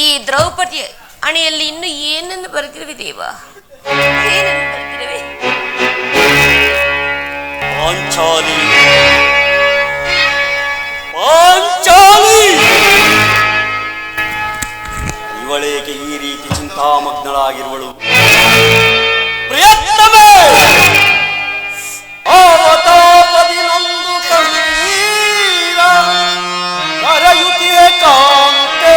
ಈ ದ್ರೌಪದಿಯ ಅಣೆಯಲ್ಲಿ ಇನ್ನು ಏನನ್ನು ಬರೆದಿರುವೆ ದೇವ? ಏನನ್ನು ಬರೆದಿರುವೆ? ಪಾಂಚಾಲಿ, ಪಾಂಚಾಲಿ, ಇವಳೇಕೆ ಈ ರೀತಿ ಚಿಂತಾಮಗ್ನಳಾಗಿರುವಳು? ಪ್ರಿಯತಮೇ, ಅವತಾಪದಿ ನೊಂದು ಕಣ್ಣೀರ ಕರೆಯುತ್ತಿದೆ ಕಾಂತೆ.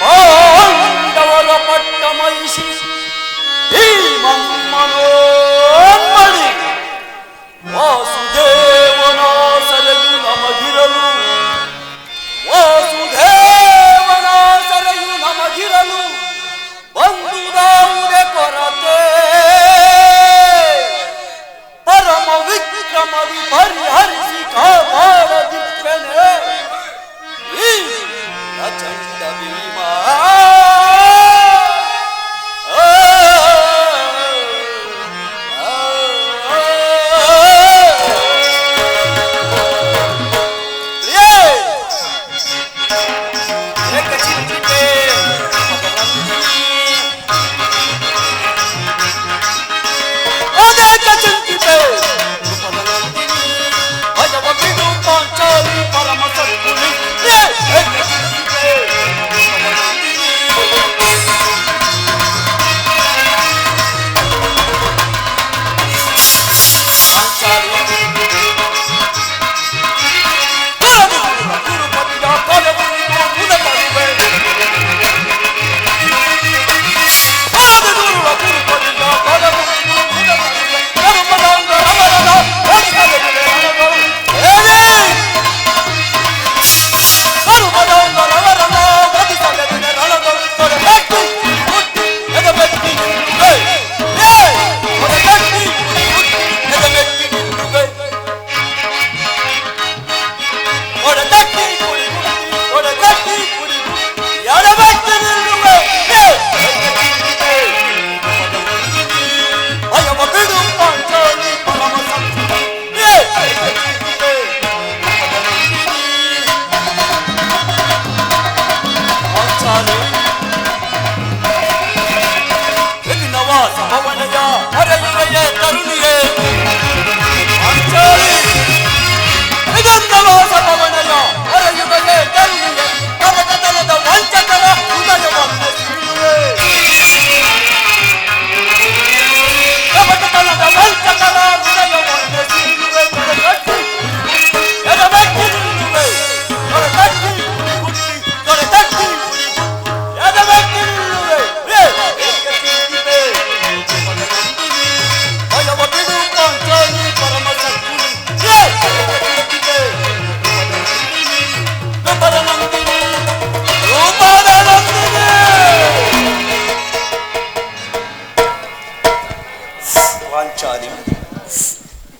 ಪಾಂಡವರ ಪಟ್ಟ ಮಹಿಷಿ ಈ ಮನ್ಮನೋನ್ಮಣಿ ವಾಸುದೇವನ ಸಲಗು ನಮಗಿರಲು, ವಾಸುದೇವನ ಸಲಗು ನಮಗಿರಲು ಬಂದುದಾವುದೇ ಕೊರತೆ. ಪರಮ ವಿಕ್ರಮದಿ ಪರಿಹರಿಸಿ ಕಾಪಾಡದಿಪ್ಪೆನೆ ಈ ಪ್ರಚಂಡ ಭೀಮ.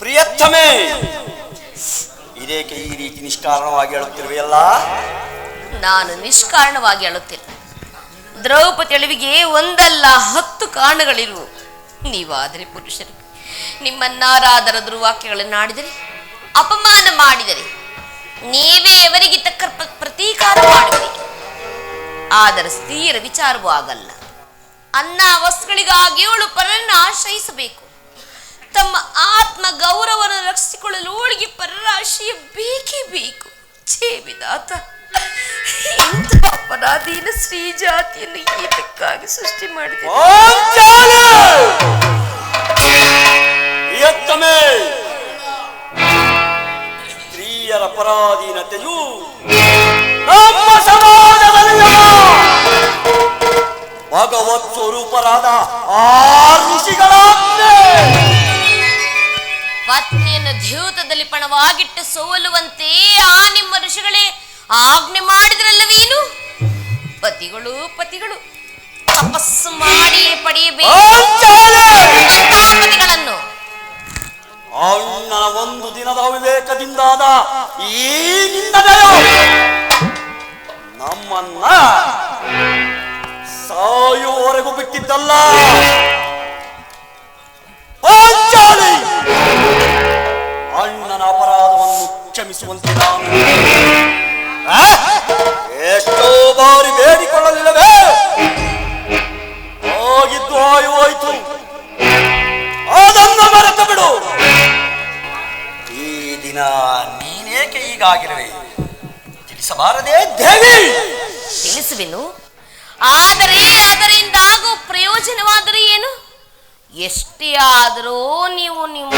ಪ್ರಿಯತಮೇ, ಇದೇಕೆ ಈ ರೀತಿ ನಿಷ್ಕಾರಣವಾಗಿ ಹೇಳುತ್ತಿರುವೆಯಲ್ಲ? ನಾನು ನಿಷ್ಕಾರಣವಾಗಿ ಹೇಳುತ್ತಿಲ್ಲ. ದ್ರೌಪದಿ ಅಳಿವಿಗೆ ಒಂದಲ್ಲ 10 ಕಾರಣಗಳಿರುವು. ನೀವಾದರೆ ಪುರುಷರು ನಿಮ್ಮನ್ನಾರಾದರ ದುರ್ವಾಕ್ಯಗಳನ್ನು ಆಡಿದರೆ, ಅಪಮಾನ ಮಾಡಿದರೆ ನೀವೇ ಅವರಿಗೆ ತಕ್ಕ ಪ್ರತೀಕಾರ ಮಾಡುವಿರಿ. ಆದರೆ ಸ್ತ್ರೀಯರ ವಿಚಾರವೂ ಆಗಲ್ಲ. ಅನ್ನ ವಸ್ತುಗಳಿಗಾಗಿ ಅವಳು ಪರರನ್ನು ಆಶ್ರಯಿಸಬೇಕು. ತಮ್ಮ ಆತ್ಮ ಗೌರವವನ್ನು ರಕ್ಷಿಸಿಕೊಳ್ಳಲು ಅವಳಿಗೆ ಪರರ ಆಶ್ರಯ ಬೇಕೇ ಬೇಕು. ಛೇ ವಿಧಾತ, ಇಂಥ ಅಪರಾಧೀನ ಸ್ತ್ರೀ ಜಾತಿಯನ್ನು ಏತಕ್ಕಾಗಿ ಸೃಷ್ಟಿ ಮಾಡಿದೆ? ಸ್ತ್ರೀಯರ ಪರಾಧೀನತೆಯು ನಮ್ಮ ಸಮಾಜದಲ್ಲಿ ಭಗವತ್ ಸ್ವರೂಪರಾದ ಆ ಋಷಿಗಳ ಪತ್ನಿಯನ್ನು ದ್ಯೂತದಲ್ಲಿ ಪಣವಾಗಿಟ್ಟು ಸೋಲುವಂತೆ ಆ ನಿಮ್ಮ ಋಷಿಗಳೇ ಆಜ್ಞೆ ಮಾಡಿದ್ರಲ್ಲವೇನು? ಪತಿಗಳು ತಪಸ್ಸು ಮಾಡಿ ಪಡೆಯಬೇಕು ಪತಿಗಳನ್ನು. ಅಣ್ಣನ ಒಂದು ದಿನದ ವಿವೇಕದಿಂದಾದ ಈ ನಿಂದನೆಯು ನಮ್ಮನ್ನ ಸಾಯುವವರೆಗೂ ಬಿಟ್ಟಿದ್ದಲ್ಲ. ಪಾಂಚಾಲಿ, ಅಣ್ಣನ ಅಪರಾಧವನ್ನು ಕ್ಷಮಿಸುವಂತೆ ನಾನು ಸಂತೋಷವೇನು, ಆದರೆ ಅದರಿಂದಾಗುವ ಪ್ರಯೋಜನವಾದರೂ ಏನು? ಎಷ್ಟೇ ಆದರೂ ನೀವು ನಿಮ್ಮ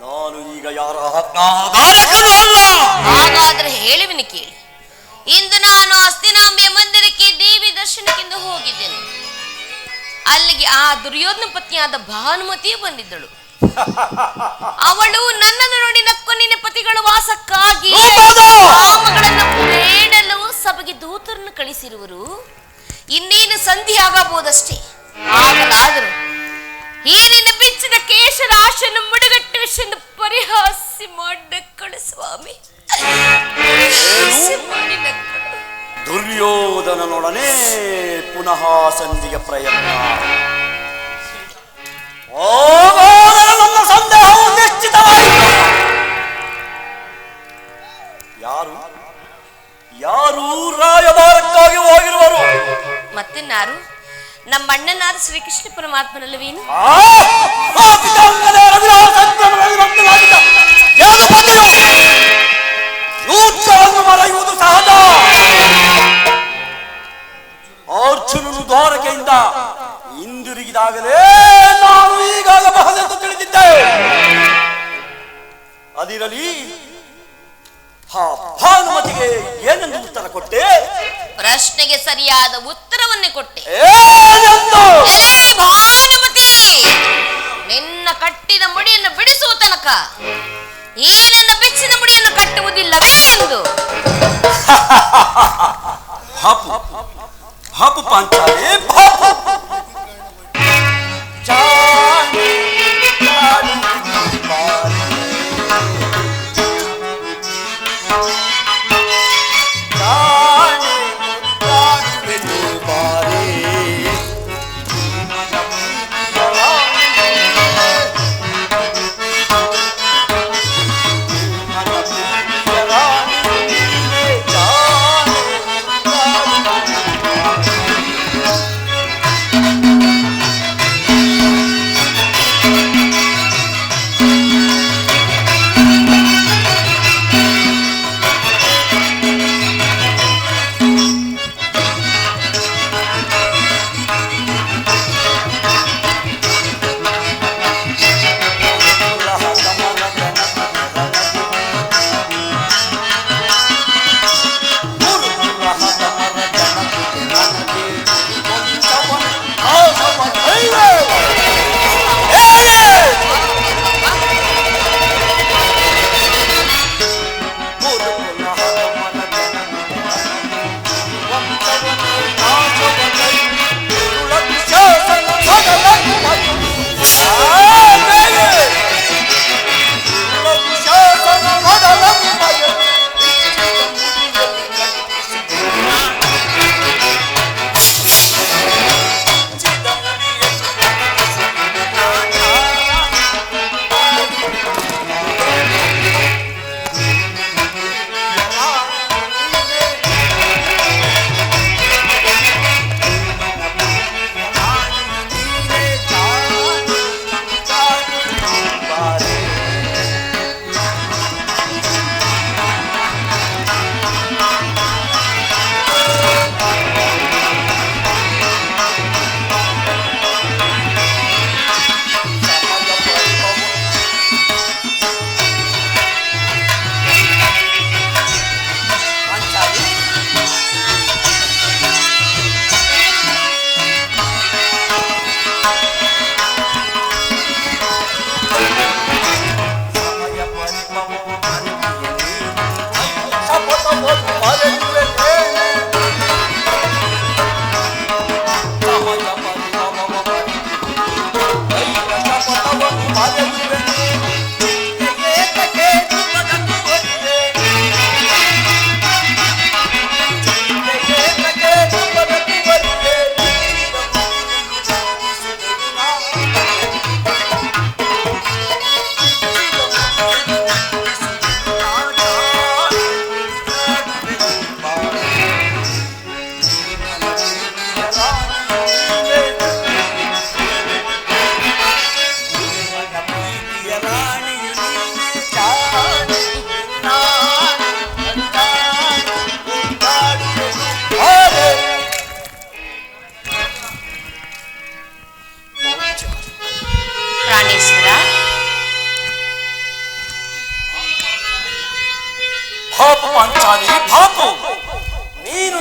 ನಾನು ಈಗ ಯಾರ ಆಜ್ಞಾಧಾರಕನೂ ಅಲ್ಲ. ಹಾಗಾದ್ರೆ ಹೇಳುವಿನ ಕೇಳಿ. ಇಂದು ನಾನು ಹಸ್ತಿನಾಂಬೆಯ ಮಂದಿರಕ್ಕೆ ದೇವಿ ದರ್ಶನಕ್ಕೆಂದು ಹೋಗಿದ್ದೇನೆ. ಅಲ್ಲಿಗೆ ಆ ದುರ್ಯೋಧನ ಪತ್ನಿಯಾದ ಭಾನುಮತಿಯು ಬಂದಿದ್ದಳು. ಅವಳು ನನ್ನನ್ನು ನೋಡಿ ನಕ್ಕು, ನಿನ್ನ ಪತಿಗಳ ವಾಸಕ್ಕಾಗಿ ಕಾಮಗಳನ್ನು ಬೇಡಲು ಸಭೆಗೆ ದೂತರನ್ನು ಕಳಿಸಿರುವರು. ಇನ್ನೇನು ಸಂಧಿ ಆಗಬಹುದಷ್ಟೇ. ಆಗಲಾದರೂ ಈ ನಿನ್ನ ಬೆಚ್ಚಿದ ಕೇಶರಾಶನ್ನು ಮುಡುಗಟ್ಟುವೆಂದು ಪರಿಹಾಸಿ ಮಾಡಿನಕ್ಕಳು ಸ್ವಾಮಿ. ದುರ್ಯೋಧನನೊಡನೆ ಪುನಃ ಸಂಧಿಗೆ ಪ್ರಯತ್ನ. ನನ್ನ ಸಂದೇಹವು ನಿಶ್ಚಿತವಾಯಿತು. ಯಾರು ಯಾರು ರಾಯಭಾರಕ್ಕಾಗಿ ಹೋಗಿರುವರು? ಮತ್ತೆನ್ನಾರು? ನಮ್ಮ ಅಣ್ಣನಾದ ಶ್ರೀಕೃಷ್ಣ ಪರಮಾತ್ಮನಲ್ಲವೇನು? ಯುದ್ಧವನ್ನು ಮರೆಯುವುದು ಸಹಜ. ಅರ್ಜುನನು ದ್ವಾರಕೆಯಿಂದ ಹಿಂದಿರುಗಿದಾಗಲೇ ನಾನು ಈಗಾಗಬಹುದೆಂದು ತಿಳಿದಿದ್ದೆ. ಅದಿರಲಿ, ಭಾನುಮತಿಗೆ ಏನೆಂದು ಉತ್ತರ ಕೊಟ್ಟೆ? ಪ್ರಶ್ನೆಗೆ ಸರಿಯಾದ ಉತ್ತರವನ್ನೇ ಕೊಟ್ಟೆ. ಭಾನುಮತಿ, ನಿನ್ನ ಕಟ್ಟಿದ ಮುಡಿಯನ್ನು ಬಿಡಿಸುವ ತನಕ ಈ ನನ್ನ ಬೆಚ್ಚಿನ ಮುಡಿಯನ್ನು ಕಟ್ಟುವುದಿಲ್ಲವೇ ಎಂದು. ಪಾಪು ಪಾಂಚಾಲಿ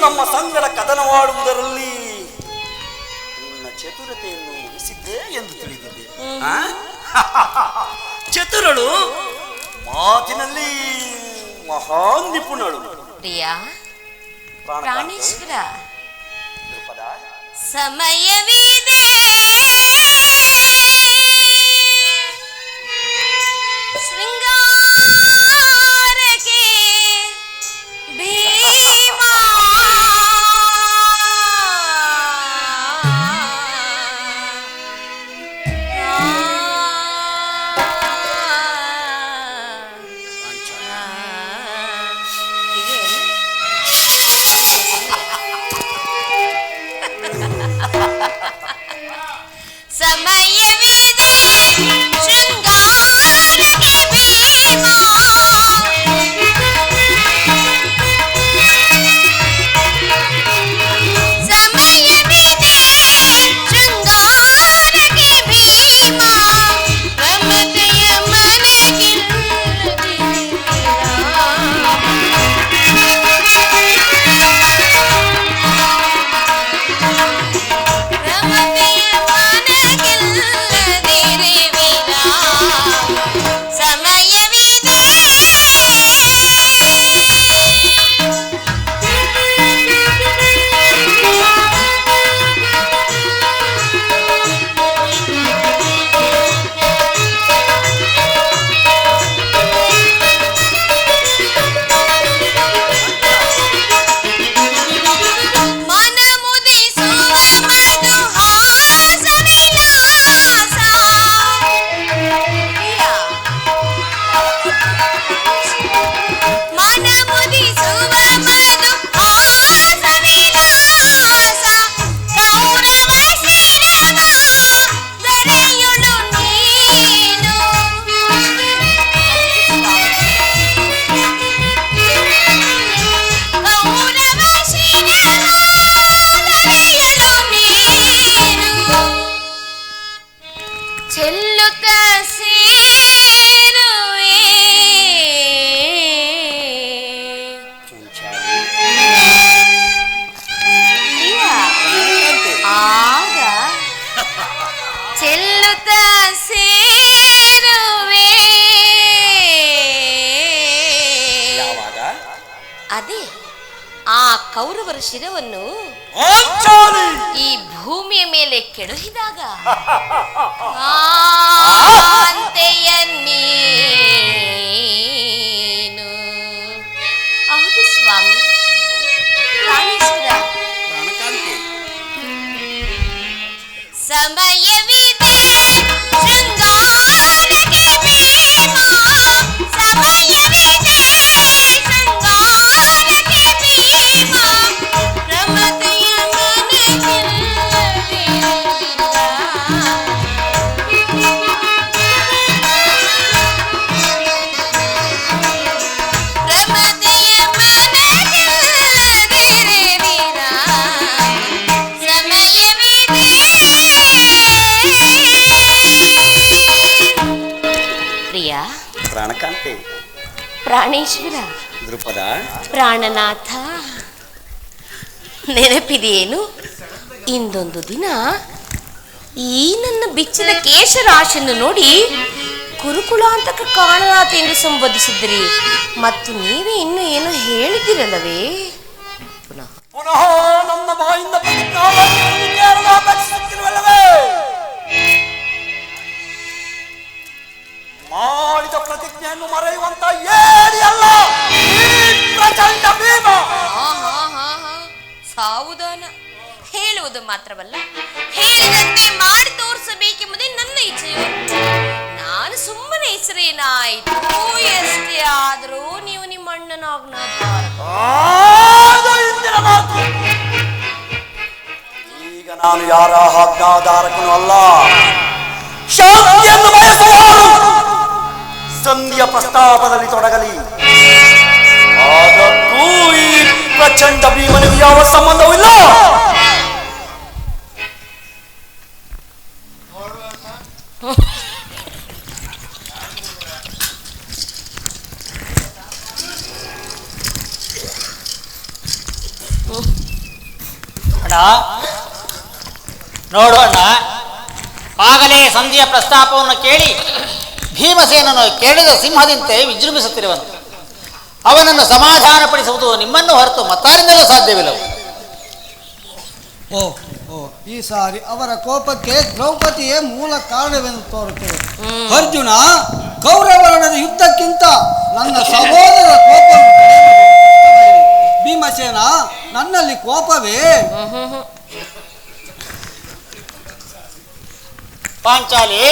ನಮ್ಮ ಸಂಗಡ ಕದನವಾಡುವುದರಲ್ಲಿ ನಿನ್ನ ಚತುರತೆಯನ್ನು ಮುಗಿಸಿದ್ದೆ ಎಂದು ತಿಳಿದಿದ್ದೆ. ಚತುರಳು, ಮಾತಿನಲ್ಲಿ ಮಹಾನ್ ನಿಪುಣಳು. ಪ್ರಿಯಾ ಪ್ರಾಣೇಶ್ವರ, ದ್ರುಪದ, ಸಮಯವಿದೆ ಶೃಂಗಾರಕ್ಕೆ ಭೀಮಾ ಸಮಯವಿದೆ ಶೃಂಗಾರಕ್ಕೆ ಭೀಮಾ ಸಮಯವಿದೆ ಶೃಂಗಾರಕ್ಕೆ ಭೀಮಾ ರಮತೆಯ ಅದೇ ಆ ಕೌರವರ ಶಿರವನ್ನು ಈ ಭೂಮಿಯ ಮೇಲೆ ಕೆಡಹಿದಾಗ ಅಂತೆಯ ನೀನು. ಹೌದು ಸ್ವಾಮಿ ಪ್ರಾಣೇಶ್ವರ. ಸಮಯವಿದೆ ಶೃಂಗಾರಕ್ಕೆ ಭೀಮಾ ಸಮಯವಿದೆ ಶೃಂಗಾರಕ್ಕೆ ಭೀಮಾ ರಮತೆಯ ಪ್ರಾಣಕಾಂತೆ, ಪ್ರಾಣೇಶ್ವರ, ದ್ರುಪದ, ಪ್ರಾಣನಾಥ, ನೆನಪಿದೆಯೇನು? ಇಂದೊಂದು ದಿನ ಈ ನನ್ನ ಬಿಚ್ಚಿದ ಕೇಶರಾಶಿಯನ್ನು ನೋಡಿ ಕುರುಕುಲಾಂತಕ ಕಾಣನಾಥ ಎಂದು ಸಂಬೋಧಿಸಿದ್ರಿ. ಮತ್ತು ನೀವೇ ಇನ್ನು ಏನು ಹೇಳಿದಿರಲ್ಲವೇ? ಪುನಃ ನನ್ನ ಬಾಯಿಂದ ಮಾಡಿದ ಪ್ರತಿಜ್ಞೆಯನ್ನು ಮರೆಯುವಂತ ಏರಿ ಅಲ್ಲ ಪ್ರಚಂಡ ಭೀಮ. ಸಾವುದಾನ ಹೇಳುವುದು ಮಾತ್ರವಲ್ಲ, ಹೇಳಿದಂತೆ ಮಾಡಿ ತೋರಿಸಬೇಕೆಂಬುದೇ ನನ್ನ ಇಚ್ಛೆಯು. ನಾನು ಸುಮ್ಮನೆ ಹೆಸರೇನಾಯಿತು ಎಷ್ಟೇ ಆದರೂ ನೀವು ನಿಮ್ಮ ಮಾತು. ಈಗ ನಾನು ಯಾರ ಆಜ್ಞಾಧಾರಕನೂ ಅಲ್ಲ, ಶಾಂತಿಯನ್ನು ಬಯಸುವವನು. ಸಂಧಿಯ ಪ್ರಸ್ತಾಪದಲ್ಲಿ ತೊಡಗಲಿ, ಅದಕ್ಕೂ ಈ ಪ್ರಚಂಡ ಭೀಮನಿಗೂ ಯಾವ ಸಂಬಂಧವಿಲ್ಲ. ನೋಡು ಅಣ್ಣ, ಆಗಲೇ ಸಂಧಿಯ ಪ್ರಸ್ತಾಪವನ್ನು ಕೇಳಿ ಭೀಮಸೇನನು ಕೇಳಿದ ಸಿಂಹದಂತೆ ವಿಜೃಂಭಿಸುತ್ತಿರುವನು. ಅವನನ್ನು ಸಮಾಧಾನಪಡಿಸುವುದು ನಿಮ್ಮನ್ನು ಹೊರತು ಮತ್ತಾರಿಂದಲೂ ಸಾಧ್ಯವಿಲ್ಲ. ಓ ಓ ಈ ಸಾರಿ ಅವರ ಕೋಪಕ್ಕೆ ದ್ರೌಪದಿಯೇ ಮೂಲ ಕಾರಣವೆಂದು ತೋರುತ್ತದೆ. ಅರ್ಜುನ, ಕೌರವರ ಯುದ್ಧಕ್ಕಿಂತ ನನ್ನ ಸಹೋದರ ಕೋಪವನ್ನು ತಡೆಯುವುದು. ಭೀಮಸೇನ, ನನ್ನಲ್ಲಿ ಕೋಪವೇ? ಪಾಂಚಾಲಿ,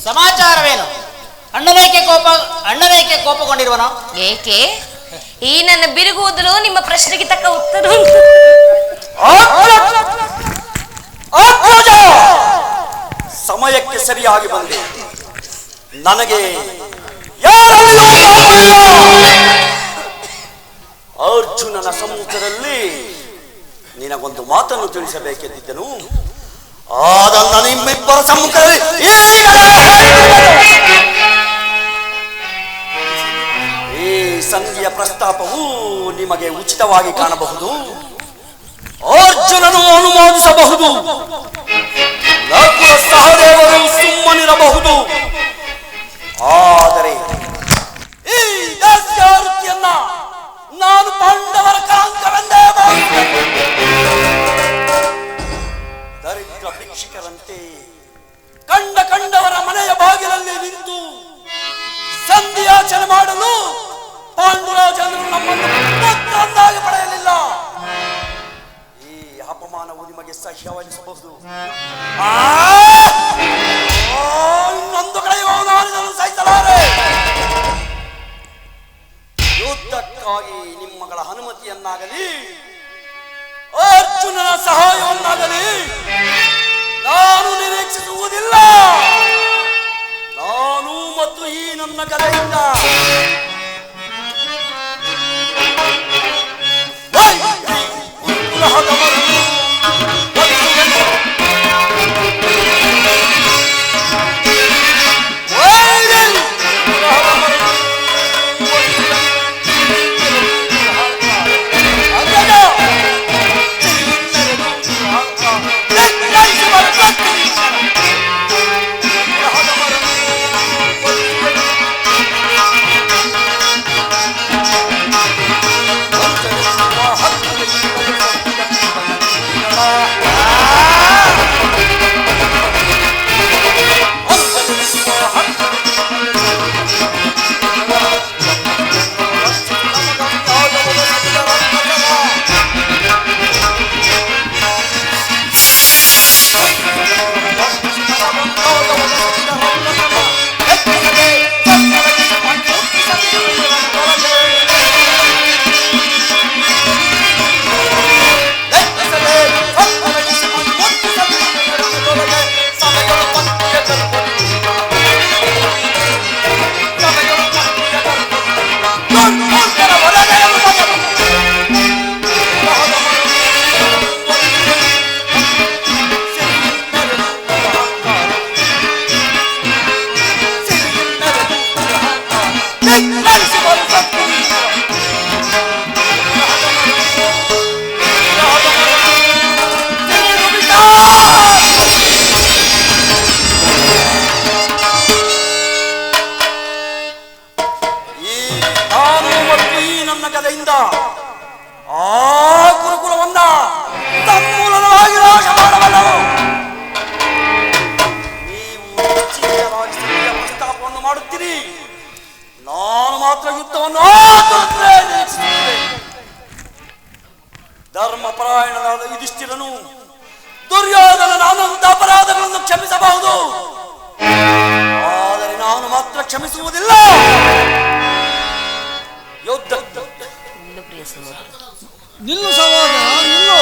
ಸಮಾಚಾರವೇನು? ಅಣ್ಣನೇಕೆ ಕೋಪಗೊಂಡಿರುವನು? ಏಕೆ? ಈ ನನ್ನ ಬಿರುಗುವುದಲು ನಿಮ್ಮ ಪ್ರಶ್ನೆಗೆ ತಕ್ಕ ಉತ್ತರ ಸಮಯಕ್ಕೆ ಸರಿಯಾಗಿ ಬಂದೆ. ನನಗೆ ಅರ್ಜುನನ ಸಮ್ಮುಖದಲ್ಲಿ ನಿನಗೊಂದು ಮಾತನ್ನು ತಿಳಿಸಬೇಕೆಂದಿದ್ದನು. ಅದನ್ನ ನಿಮ್ಮಿಬ್ಬರ ಸಮ್ಮುಖದಲ್ಲಿ ಈ ಸಂಧಿಯ ಪ್ರಸ್ತಾಪವು ನಿಮಗೆ ಉಚಿತವಾಗಿ ಕಾಣಬಹುದು. ಅರ್ಜುನನು ಅನುಮೋದಿಸಬಹುದು, ನಕುಲ ಸಹದೇವರು ಸುಮ್ಮನಿರಬಹುದು. ಆದರೆ ಈ ದಾಸ್ಯಾವೃತ್ತಿಯನ್ನ ನಾನು ಪಾಂಡವರ ಕಳಂಕವೆಂದೇ ದರಿದ್ರ ಭಿಕ್ಷುಕರಂತೆ ಕಂಡವರ ಮನೆಯ ಬಾಗಿಲಲ್ಲಿ ನಿಂತು ಸಂಧಿಯಾಚನೆ ಮಾಡಲು ಪಾಂಡುರಾಜನು ನಮ್ಮನ್ನು ಪುತ್ರನ್ನಾಗಿ ಪಡೆಯಲಿಲ್ಲ. ಈ ಅಪಮಾನವು ನಿಮಗೆ ಸಹ್ಯವೆನಿಸಬಹುದು. ಇನ್ನೊಂದು ಕಡೆಯೋ ನಾನು ಸಹಿಸಲಾರೆ. ಯುದ್ಧಕ್ಕಾಗಿ ನಿಮ್ಮಗಳ ಅನುಮತಿಯನ್ನಾಗಲಿ ಅರ್ಜುನನ ಸಹಾಯವನ್ನಾಗಲಿ ನಾನು ನಿರೀಕ್ಷಿಸುವುದಿಲ್ಲ. ನಾನು ಮತ್ತು ಈ ನನ್ನ ಕಲೆಯಿಂದ ಧರ್ಮಪರಾಯಣನಾದ ಯುಧಿಷ್ಠಿರನು ದುರ್ಯೋಧನನ ಅನಂತ ಅಪರಾಧಗಳನ್ನು ಕ್ಷಮಿಸಬಹುದು, ಆದರೆ ನಾನು ಮಾತ್ರ ಕ್ಷಮಿಸುವುದಿಲ್ಲ. ಯುದ್ಧ ನಿಲ್ಲು ಸಹೋದರ, ನಿಲ್ಲು.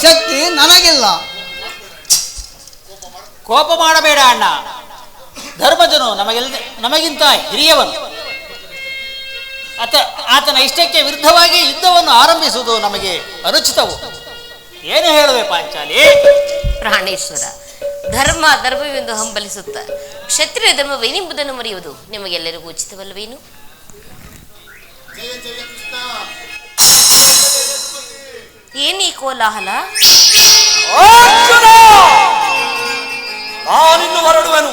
ಶಕ್ತಿ ನನಗಿಲ್ಲ. ಕೋಪ ಮಾಡಬೇಡ ಅಣ್ಣ. ಧರ್ಮಜನು ನಮಗಿಂತ ಹಿರಿಯವನು. ಆತನ ಇಷ್ಟಕ್ಕೆ ವಿರುದ್ಧವಾಗಿ ಯುದ್ಧವನ್ನು ಆರಂಭಿಸುವುದು ನಮಗೆ ಅನುಚಿತವು. ಏನು ಹೇಳುವೆ ಪಾಂಚಾಲಿ? ಪ್ರಾಣೇಶ್ವರ, ಧರ್ಮ ಧರ್ಮವೆಂದು ಹಂಬಲಿಸುತ್ತ ಕ್ಷತ್ರಿಯ ಧರ್ಮವೇನೆಂಬುದನ್ನು ಮರೆಯುವುದು ನಿಮಗೆಲ್ಲರಿಗೂ ಉಚಿತವಲ್ಲವೇನು? ಏನೀ ಕೋಲಾಹಲ? ನಾನಿನ್ನು ಹೊರಡುವೆನು.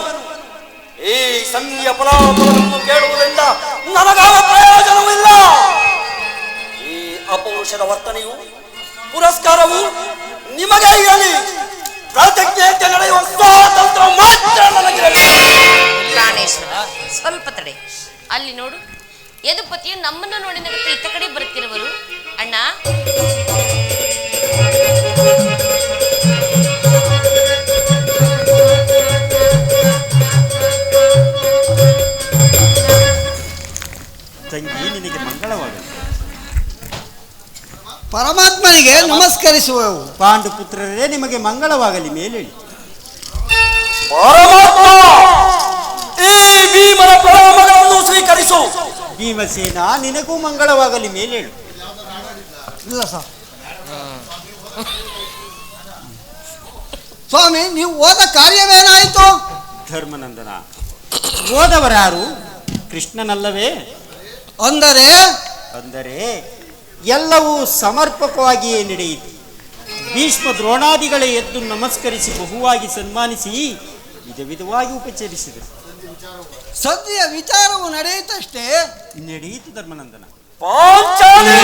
ಈ ಸಂಧಿಯ ಫಲಾಫಲವನ್ನು ಕೇಳುವುದರಿಂದ ನನಗಾವ ಪ್ರಯೋಜನವಿಲ್ಲ. ಈ ಅಪೌರುಷದ ವರ್ತನೆಯು ಪುರಸ್ಕಾರವು ನಿಮಗೆ ಇರಲಿ. ಪ್ರತಿಜ್ಞೆಯಂತೆ ನಡೆಯುವ ಸ್ವಾತಂತ್ರ್ಯ ಮಾತ್ರ ನನಗಿರಲಿ. ಪ್ರಾಣೇಶ್ವರ, ಸ್ವಲ್ಪ ತಡೆ. ಅಲ್ಲಿ ನೋಡು, ಯದುಪತಿಯು ನಮ್ಮನ್ನು ನೋಡಿ ನಗುತ್ತಾ ಇತ್ತ ಕಡೆ ಬರುತ್ತಿರುವರು. ಅಣ್ಣ, ತಂಗಿ, ನಿನಗೆ ಮಂಗಳವಾಗಲಿ. ಪರಮಾತ್ಮನಿಗೆ ನಮಸ್ಕರಿಸುವೆವು. ಪಾಂಡುಪುತ್ರರೇ, ನಿಮಗೆ ಮಂಗಳವಾಗಲಿ. ಮೇಲೇಳಿ. ಪರಮಾತ್ಮ, ಈ ಭೀಮನ ಪ್ರಣಾಮಗಳನ್ನು ಸ್ವೀಕರಿಸು. ಭೀಮಸೇನ, ನಿನಗೂ ಮಂಗಳವಾಗಲಿ. ಮೇಲೇಳು. ಇಲ್ಲ ಸರ್. ಸ್ವಾಮಿ, ನೀವು ಹೋದ ಕಾರ್ಯವೇನಾಯಿತು? ಧರ್ಮನಂದನ, ಹೋದವರಾರು ಕೃಷ್ಣನಲ್ಲವೇ? ಅಂದರೆ ಎಲ್ಲವೂ ಸಮರ್ಪಕವಾಗಿಯೇ ನಡೆಯಿತು. ಭೀಷ್ಮ ದ್ರೋಣಾದಿಗಳೇ ಎದ್ದು ನಮಸ್ಕರಿಸಿ ಬಹುವಾಗಿ ಸನ್ಮಾನಿಸಿ ವಿಧವಾಗಿ ಉಪಚರಿಸಿದರು. ಸದ್ಯ ವಿಚಾರವು ನಡೆಯಿತಷ್ಟೇ. ನಡೆಯಿತು ಧರ್ಮನಂದನ. ಪಾಂಚಾಲಿ,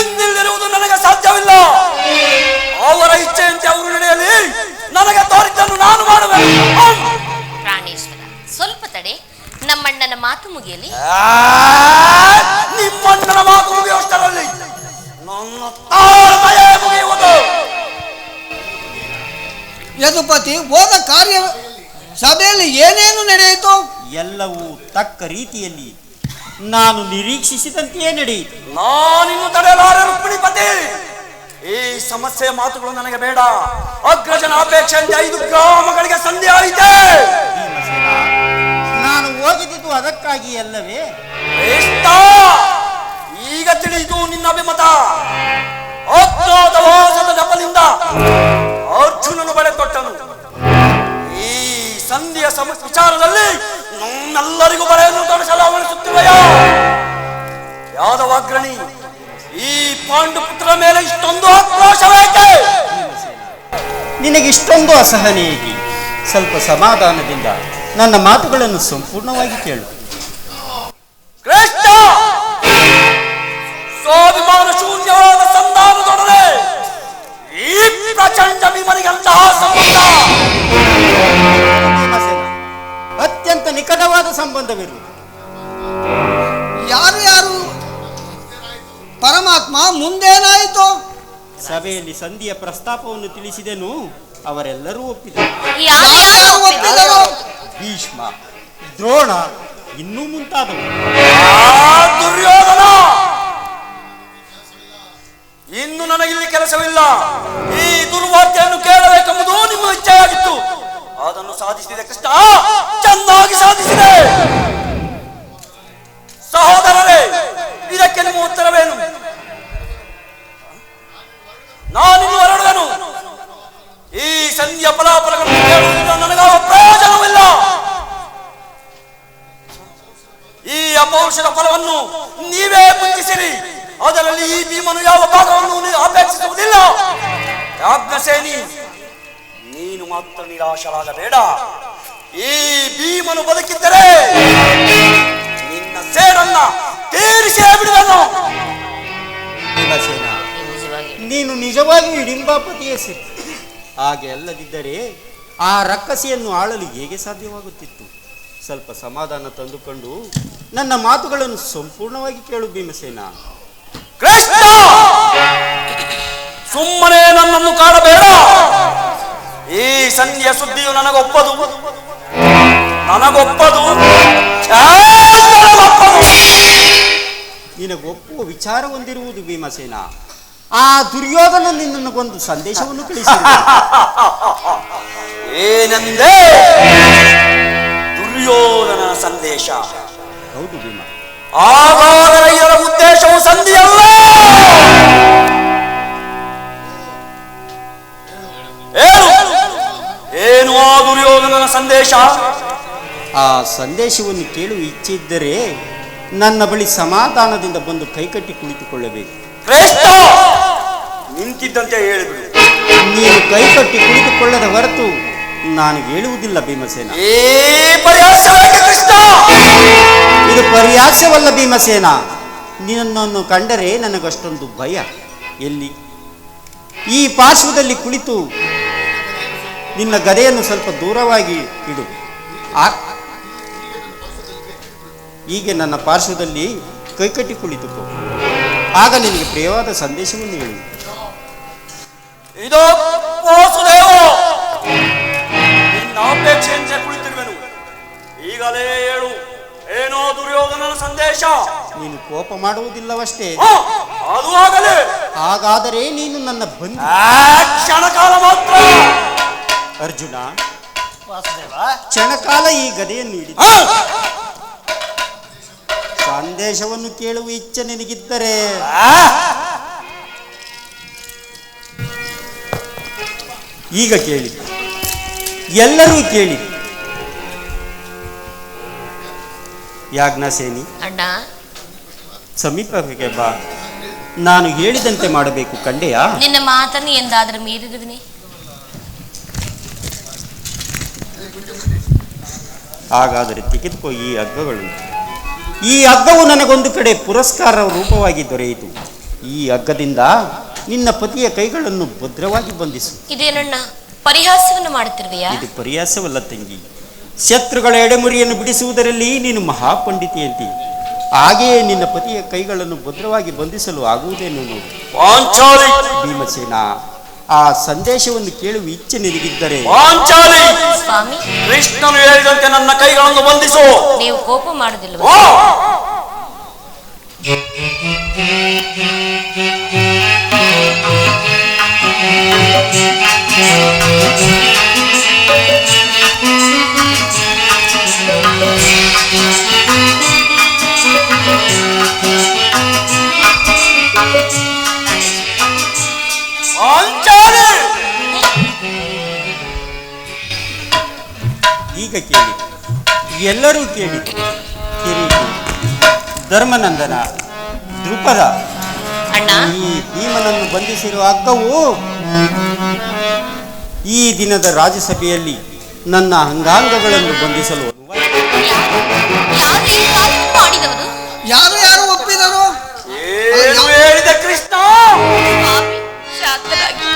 ಎಂದಿಲ್ಲಿರುವುದು ನನಗೆ ಸಾಧ್ಯವಿಲ್ಲ. ಅವರ ಇಚ್ಛೆಯಂತೆ ಅವರು ನಡೆಯಲಿ. ನನಗೆ ತೋರಿದ್ದನ್ನು ನಾನು ಮಾಡುವೆನು. ಪ್ರಾಣೇಶ್ವರ, ಸ್ವಲ್ಪ ತಡೆ. ನಮ್ಮಣ್ಣನ ಮಾತು ಮುಗಿಯಲಿ. ನಿಮ್ಮಣ್ಣನ ಮಾತು ಮುಗಿಯುವಷ್ಟರಲ್ಲಿ ನನ್ನ ತಾಳ್ಮೆಯೇ ಮುಗಿಯುವುದು. ಯದುಪತಿ, ಹೋದ ಕಾರ್ಯ ಸಭೆಯಲ್ಲಿ ಏನೇನು ನಡೆಯಿತು? ಎಲ್ಲವೂ ತಕ್ಕ ರೀತಿಯಲ್ಲಿ ನಾನು ನಿರೀಕ್ಷಿಸಿದಂತೆಯೇ ನಡೆಯಿತು. ನಾನಿನ್ನು ತಡೆಯಲಾರೆ ರುಕ್ಮಿಣಿಪತಿ. ಈ ಸಮಸ್ಯೆಯ ಮಾತುಗಳು ನನಗೆ ಬೇಡ. ಅಗ್ರಜನ ಅಪೇಕ್ಷೆಯಂತೆ 5 ಗ್ರಾಮಗಳಿಗೆ ಸಂಧಿ ಆಯಿತೆ. ನಾನು ಹೋಗಿದ್ದು ಅದಕ್ಕಾಗಿ ಅಲ್ಲವೇ? ಈಗ ತಿಳಿಯಿತು ನಿನ್ನ ಅಭಿಮತ. ಅಜ್ಞಾತವಾಸದ ನೆಪದಿಂದ ಅರ್ಜುನನು ಬಳೆ ಕೊಟ್ಟನು. ಈ ಸಂಧಿಯ ವಿಚಾರದಲ್ಲಿ ನಮ್ಮೆಲ್ಲರಿಗೂ ಬಳೆಯನ್ನು ತೊಡಸಲು ಅವನಿಸುತ್ತಿವೆಯ ಯಾದವಾಗ್ರಣಿ, ಈ ಪಾಂಡುಪುತ್ರ ಮೇಲೆ ಇಷ್ಟೊಂದು ಆಕ್ರೋಶವೇಕೆ? ನಿನಗಿಷ್ಟೊಂದು ಅಸಹನೆ ಏಕೆ? ಸ್ವಲ್ಪ ಸಮಾಧಾನದಿಂದ ನನ್ನ ಮಾತುಗಳನ್ನು ಸಂಪೂರ್ಣವಾಗಿ ಕೇಳು. ಕೃಷ್ಣ, ಸ್ವಾಭಿಮಾನ ಶೂನ್ಯವಾದ ಸಂಧಾನದೊಡನೆ ಈ ಪ್ರಚಂಡ ಭೀಮನಿಗಂತಹ ಸಂಬಂಧ ಅತ್ಯಂತ ನಿಕಟವಾದ ಸಂಬಂಧವಿರುವುದು. ಯಾರು ಪರಮಾತ್ಮ, ಮುಂದೇನಾಯಿತು? ಸಭೆಯಲ್ಲಿ ಸಂಧಿಯ ಪ್ರಸ್ತಾಪವನ್ನು ತಿಳಿಸಿದೆನು. ಅವರೆಲ್ಲರೂ ಒಪ್ಪಿದರು. ಯಾರು ಒಪ್ಪಿದರು? ಭೀಷ್ಮ, ದ್ರೋಣ, ಇನ್ನೂ ಮುಂತಾದವು. ದುರ್ಯೋಧನ, ಇನ್ನು ನನಗಿಲ್ಲಿ ಕೆಲಸವಿಲ್ಲ. ಈ ದುರ್ವಾರ್ತೆಯನ್ನು ಕೇಳಬೇಕೆಂಬುದು ನಿಮ್ಮ ಇಚ್ಛೆಯಾಗಿತ್ತು. ಅದನ್ನು ಸಾಧಿಸಿದೆ ಕೃಷ್ಣ, ಚೆನ್ನಾಗಿ ಸಾಧಿಸಿದೆ. ಸಹೋದರರೇ, ಇದಕ್ಕೆ ನಿಮ್ಮ ಉತ್ತರವೇನು? ನಾನಿನ್ನು ಹೊರಡುವೆನು. ಈ ಸಂಧಿಯ ಫಲಾಫಲಗಳನ್ನು ಕೇಳುವುದರಿಂದ ನನಗಾವ ಪ್ರಯೋಜನವಿಲ್ಲ. ಈ ಅಪೌರುಷದ ಫಲವನ್ನು ನೀವೇ ಮುಂಚಿಸಿರಿ. ಅದರಲ್ಲಿ ಈ ಭೀಮನು ಯಾವ ಭಾಗವನ್ನು ಅಪೇಕ್ಷಿಸುವುದಿಲ್ಲ. ಯಾಜ್ಞಸೇನಿ, ನೀನು ಮಾತ್ರ ನಿರಾಶರಾಗಬೇಡ. ಈ ಭೀಮನು ಬದುಕಿದ್ದರೆ ನಿನ್ನ ಸೇಡನ್ನ ತೀರಿಸೇ ಬಿಡುವೆನು. ಭೀಮಸೇನ, ನೀನು ನಿಜವಾಗಿಯೂ ಹಿಡಿಂಬಾಪತಿಯ ಸಿಕ್ಕು. ಹಾಗೆ ಅಲ್ಲದಿದ್ದರೆ ಆ ರಕ್ಕಸಿಯನ್ನು ಆಳಲು ಹೇಗೆ ಸಾಧ್ಯವಾಗುತ್ತಿತ್ತು? ಸ್ವಲ್ಪ ಸಮಾಧಾನ ತಂದುಕೊಂಡು ನನ್ನ ಮಾತುಗಳನ್ನು ಸಂಪೂರ್ಣವಾಗಿ ಕೇಳು ಭೀಮಸೇನ. ಕೃಷ್ಣ, ಸುಮ್ಮನೆ ನನ್ನನ್ನು ಕಾಡಬೇಡ. ಈ ಸಂಧಿಯ ಸುದ್ದಿಯು ನನಗೊಪ್ಪದು. ನಿನಗೊಪ್ಪುವ ವಿಚಾರ ಹೊಂದಿರುವುದು ಭೀಮಸೇನ. ಆ ದುರ್ಯೋಧನ ನಿನ್ನಗೊಂದು ಸಂದೇಶವನ್ನು ಕಳಿಸಿದ. ಏನೆಂದೇ? ದುರ್ಯೋಧನ ಸಂದೇಶ? ಹೌದು ಭೀಮ. ಹಾಗಾದರೆ ಇದರ ಉದ್ದೇಶವು ಸಂಧಿಯಲ್ಲ. ಏನು ಆ ದುರ್ಯೋಧನನ ಸಂದೇಶ? ಆ ಸಂದೇಶವನ್ನು ಕೇಳುವ ಇಚ್ಛೆ ಇದ್ದರೆ ನನ್ನ ಬಳಿ ಸಮಾಧಾನದಿಂದ ಬಂದು ಕೈಕಟ್ಟಿ ಕುಳಿತುಕೊಳ್ಳಬೇಕು. ಶ್ರೇಷ್ಠ, ನಿಂತಿದ್ದಂತೆ ಹೇಳಿಬಿಡು. ನೀನು ಕೈಕಟ್ಟಿ ಕುಳಿತುಕೊಳ್ಳದ ಹೊರತು ನಾನು ಹೇಳುವುದಿಲ್ಲ ಭೀಮಸೇನ. ಕೃಷ್ಣ, ಇದು ಪರ್ಯಾಸವಲ್ಲ ಭೀಮಸೇನ. ನಿನ್ನನ್ನು ಕಂಡರೆ ನನಗಷ್ಟೊಂದು ಭಯ. ಎಲ್ಲಿ ಈ ಪಾರ್ಶ್ವದಲ್ಲಿ ಕುಳಿತು ನಿನ್ನ ಗದೆಯನ್ನು ಸ್ವಲ್ಪ ದೂರವಾಗಿ ಇಡು. ಹೀಗೆ ನನ್ನ ಪಾರ್ಶ್ವದಲ್ಲಿ ಕೈಕಟ್ಟಿ ಕುಳಿತುಕೋ. ಆಗ ನಿನಗೆ ಪ್ರಿಯವಾದ ಸಂದೇಶವನ್ನು ಹೇಳು. ಇದು ವಾಸುದೇವ, ನಿನ್ನ ಅಪೇಕ್ಷೆಯಂತೆ ಕುಳಿತಿರುವೆನು. ಈಗಲೇ ಹೇಳು, ಏನೋ ದುರ್ಯೋಧನನ ಸಂದೇಶ? ನೀನು ಕೋಪ ಮಾಡುವುದಿಲ್ಲವಷ್ಟೇ. ಅದು ಆಗಲೇ. ಹಾಗಾದರೆ ನೀನು ನನ್ನ ಬಂಧು. ಕ್ಷಣಕಾಲ ಮಾತ್ರ. ಅರ್ಜುನ, ವಾಸುದೇವ, ಕ್ಷಣಕಾಲ ಈ ಗದೆಯನ್ನು ಹಿಡಿದು ಸಂದೇಶವನ್ನು ಕೇಳುವ ಇಚ್ಛೆ ನಿನಗಿದ್ದರೆ ಈಗ ಕೇಳಿ, ಎಲ್ಲರೂ ಕೇಳಿ. ಯಾಜ್ಞಸೇನಿ, ಅಣ್ಣ, ಸಮೀಪಕ್ಕೆ ಬಾ. ನಾನು ಹೇಳಿದಂತೆ ಮಾಡಬೇಕು, ಕಂಡೆಯಾ? ನಿನ್ನ ಮಾತನ್ನು ಎಂದಾದರೂ ಮೀರಿರುವಿನಿ? ಹಾಗಾದರೆ ತೆಗೆದುಕೋ ಈ ಹಗ್ಗಗಳು. ಈ ಹಗ್ಗವು ನನಗೊಂದು ಕಡೆ ಪುರಸ್ಕಾರ ರೂಪವಾಗಿ ದೊರೆಯಿತು. ಈ ಹಗ್ಗದಿಂದ ನಿನ್ನ ಪತಿಯ ಕೈಗಳನ್ನು ಭದ್ರವಾಗಿ ಬಂಧಿಸು. ಇದೇನಣ್ಣ ಪರಿಹಾಸವನ್ನು ಮಾಡುತ್ತಿರುವೆಯಾ? ಇದು ಪರಿಹಾಸವಲ್ಲ ತಂಗಿ. ಶತ್ರುಗಳ ಎಡೆಮುರಿಯನ್ನು ಬಿಡಿಸುವುದರಲ್ಲಿ ನೀನು ಮಹಾಪಂಡಿತಿಯಂತಿ. ಹಾಗೆಯೇ ನಿನ್ನ ಪತಿಯ ಕೈಗಳನ್ನು ಭದ್ರವಾಗಿ ಬಂಧಿಸಲು ಆಗುವುದೇನು ನೋಡು. ಭೀಮಸೇನ, ಆ ಸಂದೇಶವನ್ನು ಕೇಳುವ ಇಚ್ಛೆ ನಿನಗಿದ್ದರೆ ಸ್ವಾಮಿ, ಕೃಷ್ಣನು ಹೇಳಿದಂತೆ ನನ್ನ ಕೈಗಳನ್ನು ಬಂಧಿಸು. ನೀವು ಕೋಪ ಮಾಡುವುದಿಲ್ಲ? ಈಗ ಕೇಳಿ, ಎಲ್ಲರೂ ಕೇಳಿ. ಕಿರೀಟಿ, ಧರ್ಮನಂದನ, ದ್ರುಪದ, ಈ ಭೀಮನನ್ನು ಬಂಧಿಸಿರುವ ಹಗ್ಗವು ಈ ದಿನದ ರಾಜ್ಯಸಭೆಯಲ್ಲಿ ನನ್ನ ಅಂಗಾಂಗಗಳನ್ನು ಬಂಧಿಸಲು ಯಾರು ಯಾರು ಒಪ್ಪಿದರು? ಏನು ಹೇಳಿದ ಕೃಷ್ಣ? ಶಾಂತರಾಗಿ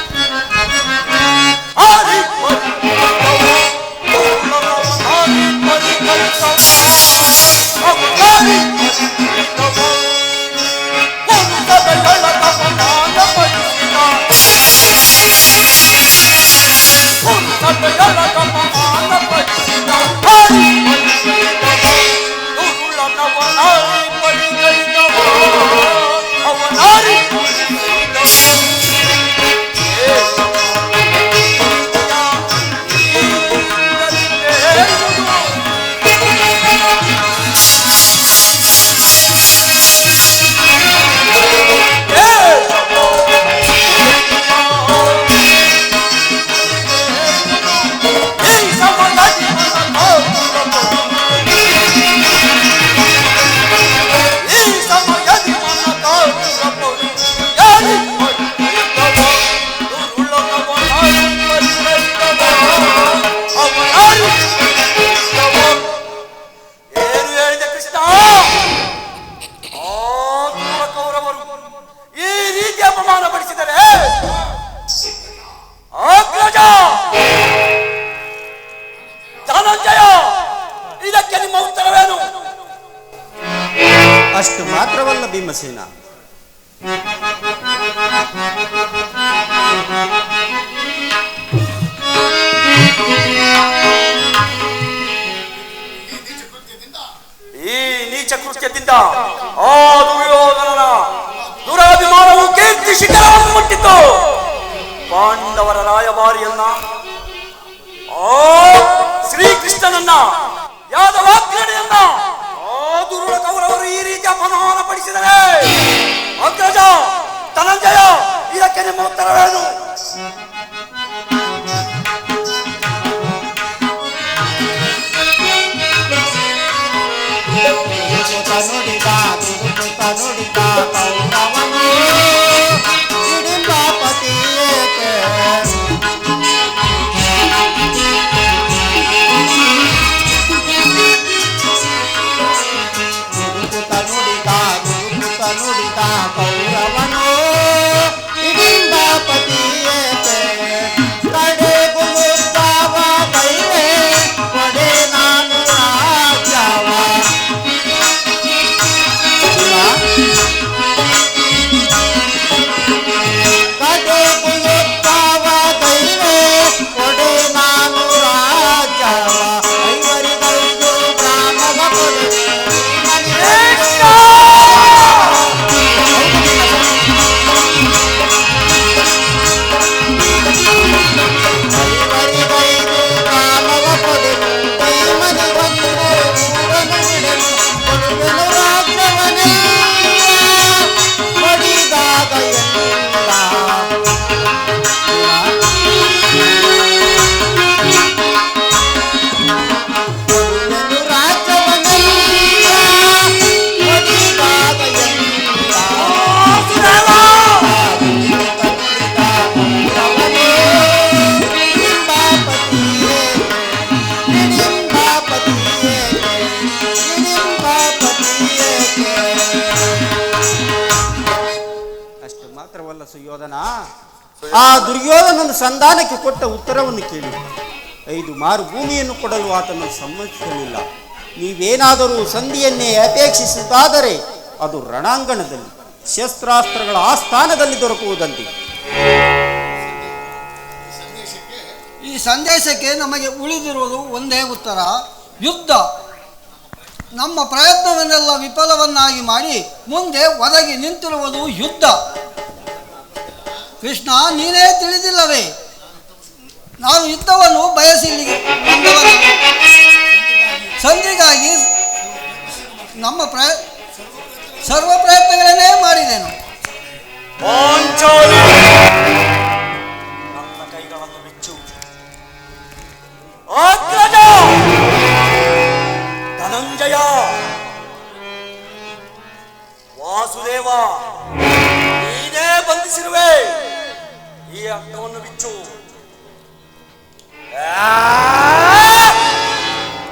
ಅಷ್ಟು ಮಾತ್ರವಲ್ಲ ಭೀಮಸೇನ, ಈ ನೀಚ ಕೃತ್ಯದಿಂದ ಆ ದುರ್ಯೋಧನನ ದುರಾಭಿಮಾನವು ಕೀರ್ತಿ ಶಿಖರವನ್ನು ಶ್ರೀಕೃಷ್ಣನನ್ನ ಯಾದವಾಗ್ರಣಿಯನ್ನ ದುರುಳ ಕೌರವರು ಈ ರೀತಿ ಅಪಮಾನ ಪಡಿಸಿದರೆ ಅಗ್ರಜ ಧನಂಜಯ ಇದಕ್ಕೆ ನಿಮ್ಮ ಉತ್ತರವೇನು? ಸುಯೋಧನ, ಆ ದುರ್ಯೋಧನನ ಸಂಧಾನಕ್ಕೆ ಕೊಟ್ಟ ಉತ್ತರವನ್ನು ಕೇಳಿ 5 ಮಾರು ಭೂಮಿಯನ್ನು ಕೊಡಲು ಆತನು ಸಮ್ಮತಿಸಲಿಲ್ಲ. ನೀವೇನಾದರೂ ಸಂಧಿಯನ್ನೇ ಅಪೇಕ್ಷಿಸುತ್ತಾದರೆ ಅದು ರಣಾಂಗಣದಲ್ಲಿ ಶಸ್ತ್ರಾಸ್ತ್ರಗಳ ಆಸ್ಥಾನದಲ್ಲಿ ದೊರಕುವುದಂತೆ. ಈ ಸಂದೇಶಕ್ಕೆ ನಮಗೆ ಉಳಿದಿರುವುದು ಒಂದೇ ಉತ್ತರ: ಯುದ್ಧ. ನಮ್ಮ ಪ್ರಯತ್ನವನ್ನೆಲ್ಲ ವಿಫಲವನ್ನಾಗಿ ಮಾಡಿ ಮುಂದೆ ಒದಗಿ ನಿಂತಿರುವುದು ಯುದ್ಧ. ಕೃಷ್ಣ, ನೀನೇ ತಿಳಿದಿಲ್ಲವೇ? ನಾನು ಯುದ್ಧವನ್ನು ಬಯಸಿಲ್ಲಿಗೆ ಬಂದವನು. ಸಂಧಿಗಾಗಿ ನಮ್ಮ ಸರ್ವ ಪ್ರಯತ್ನಗಳನ್ನೇ ಮಾಡಿದೆನು. ನನ್ನ ಕೈಗಳನ್ನು ಬಿಚ್ಚು. ಧನಂಜಯ, ವಾಸುದೇವ, ನೀನೇ ಬಂಧಿಸಿರುವೆ. ಈ ಅರ್ಥವನ್ನು ಬಿಚ್ಚು.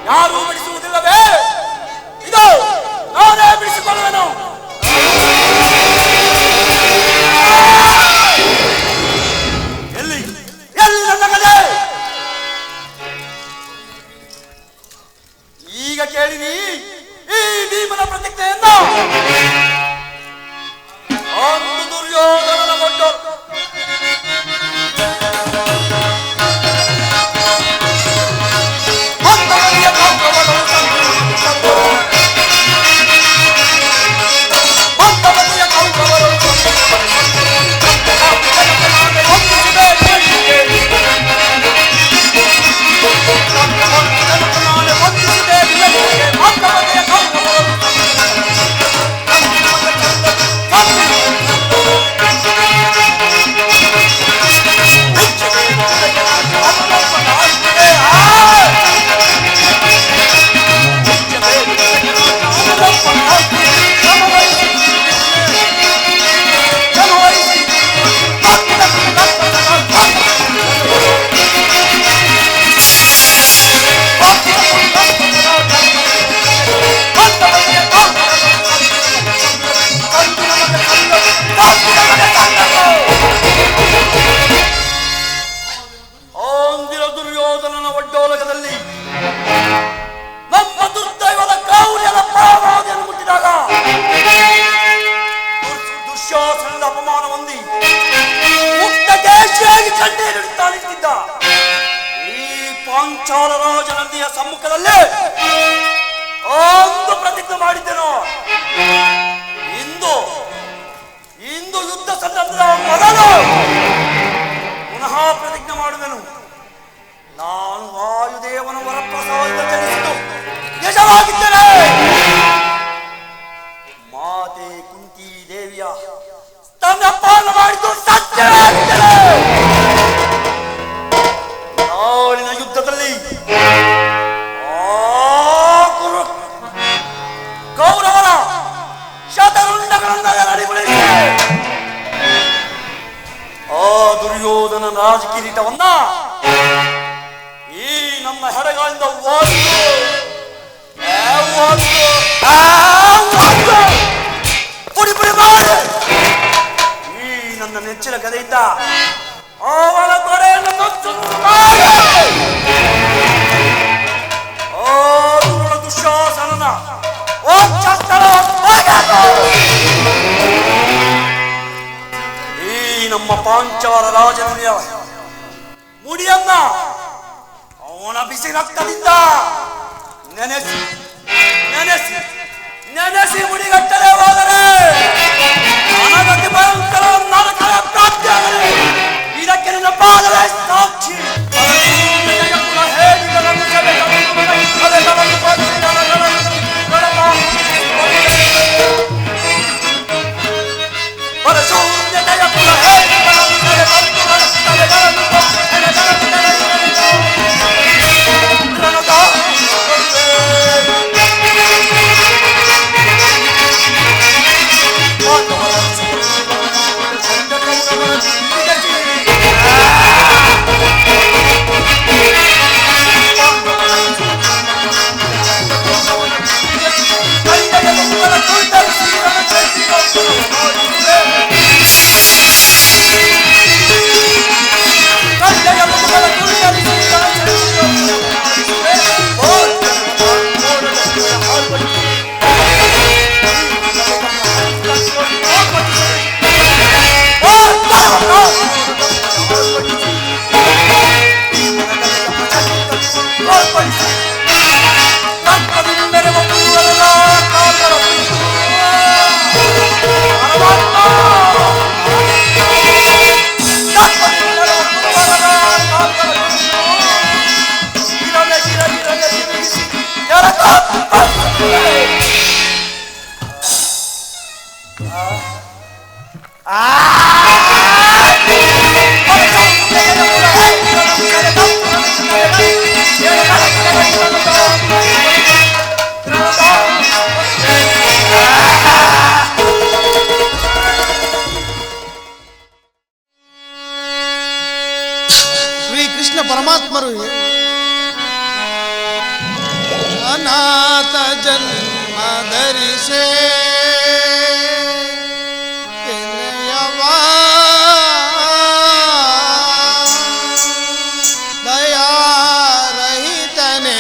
ಯಾರು ಬಿಡಿಸುವುದಿಲ್ಲವೇ? ಇದು ನಾನೇ ಬಿಡಿಸಿಕೊಳ್ಳುವೆನು. ಎಲ್ಲಿ ಎಲ್ಲಿ ನನ್ನ ಕಲೆ? ಈಗ ಕೇಳಿರಿ ಈ ಭೀಮನ ಪ್ರತಿಜ್ಞೆಯನ್ನ. ಒಂದು ದುರ್ಯೋಧನನ ಕೊಟ್ಟು ಪಾಂಚಾಲ ರಾಜನಂದಿಯ ಸಮ್ಮುಖದಲ್ಲಿ ಒಂದು ಪ್ರತಿಜ್ಞೆ ಮಾಡಿದ್ದೆನು. ಇಂದು ಯುದ್ಧ ಸಂದರ್ಭದ ಮೊದಲು ಪುನಃ ಪ್ರತಿಜ್ಞೆ ಮಾಡುವೆನು. ನಾನು ವಾಯುದೇವನ ವರಪ್ರಸಾದ ಜನಿಸಿದ್ದು ನಿಜವಾಗಿದ್ದೇನೆ. ಮಾತೆ ಕುಂತಿ ದೇವಿಯ ಸ್ತನ್ಯಪಾನ ಮಾಡಿದ್ದು ಸತ್ಯವಾಗಿದ್ದೇನೆ. ನಾಳಿನ ಯುದ್ಧದಲ್ಲಿ ಕೌರವರ ಶತರುಂಡಗಳನ್ನು ಅಡಿಗೊಳಿಸಿ ಆ ದುರ್ಯೋಧನ ರಾಜಕಿರೀಟವನ್ನ ಈ ನನ್ನ ಹೆಡಗಳಿಂದ ಪುಡಿ ಪುಡಿ ಮಾಡಿ ಈ ನನ್ನ ನೆಚ್ಚಿನ ಗದೆಯಿಂದ ಅವನ ತೊಡೆಯನ್ನು ದುಶ್ಯಾಸನನ ಈ ನಮ್ಮ ಪಾಂಚಾಲ ರಾಜನ ಮುಡಿಯನ್ನ ಅವನ ಬಿಸಿ ರಕ್ತದಿಂದ ನೆನೆಸಿ ನೆನೆಸಿ ನೆನೆಸಿ ಮುಡಿಗಟ್ಟಲೆ ಹೋದರೆ ನನಗತಿ ಭಯಂಕರ ನರಕದ ಪ್ರಾಪ್ತಿಯಾಗಲಿ. ಇದಕ್ಕೆ ನನ್ನ ಪಾದವೇ ಸಾಕ್ಷಿ. ಶ್ರೀಕೃಷ್ಣ ಪರಮಾತ್ಮರು ಅನಾಥ ಜನ್ಮ ಧರಿಸೇ ದಯಾರಹಿತನೇ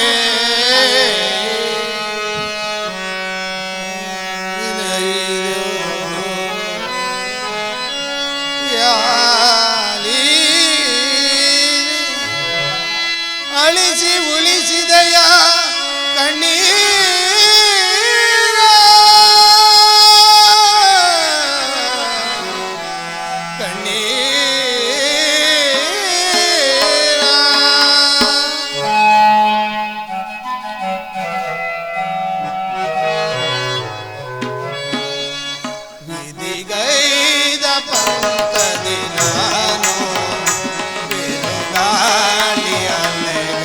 ಅಳಿಸಿ ಉಳಿಸಿದೆಯ ಕಣ್ಣೀರ ವಿಧಿಗೈದ ಪಂಥದಿ ನಾನು ಬಿರುಗಾಳಿಯ ನೆರೆದು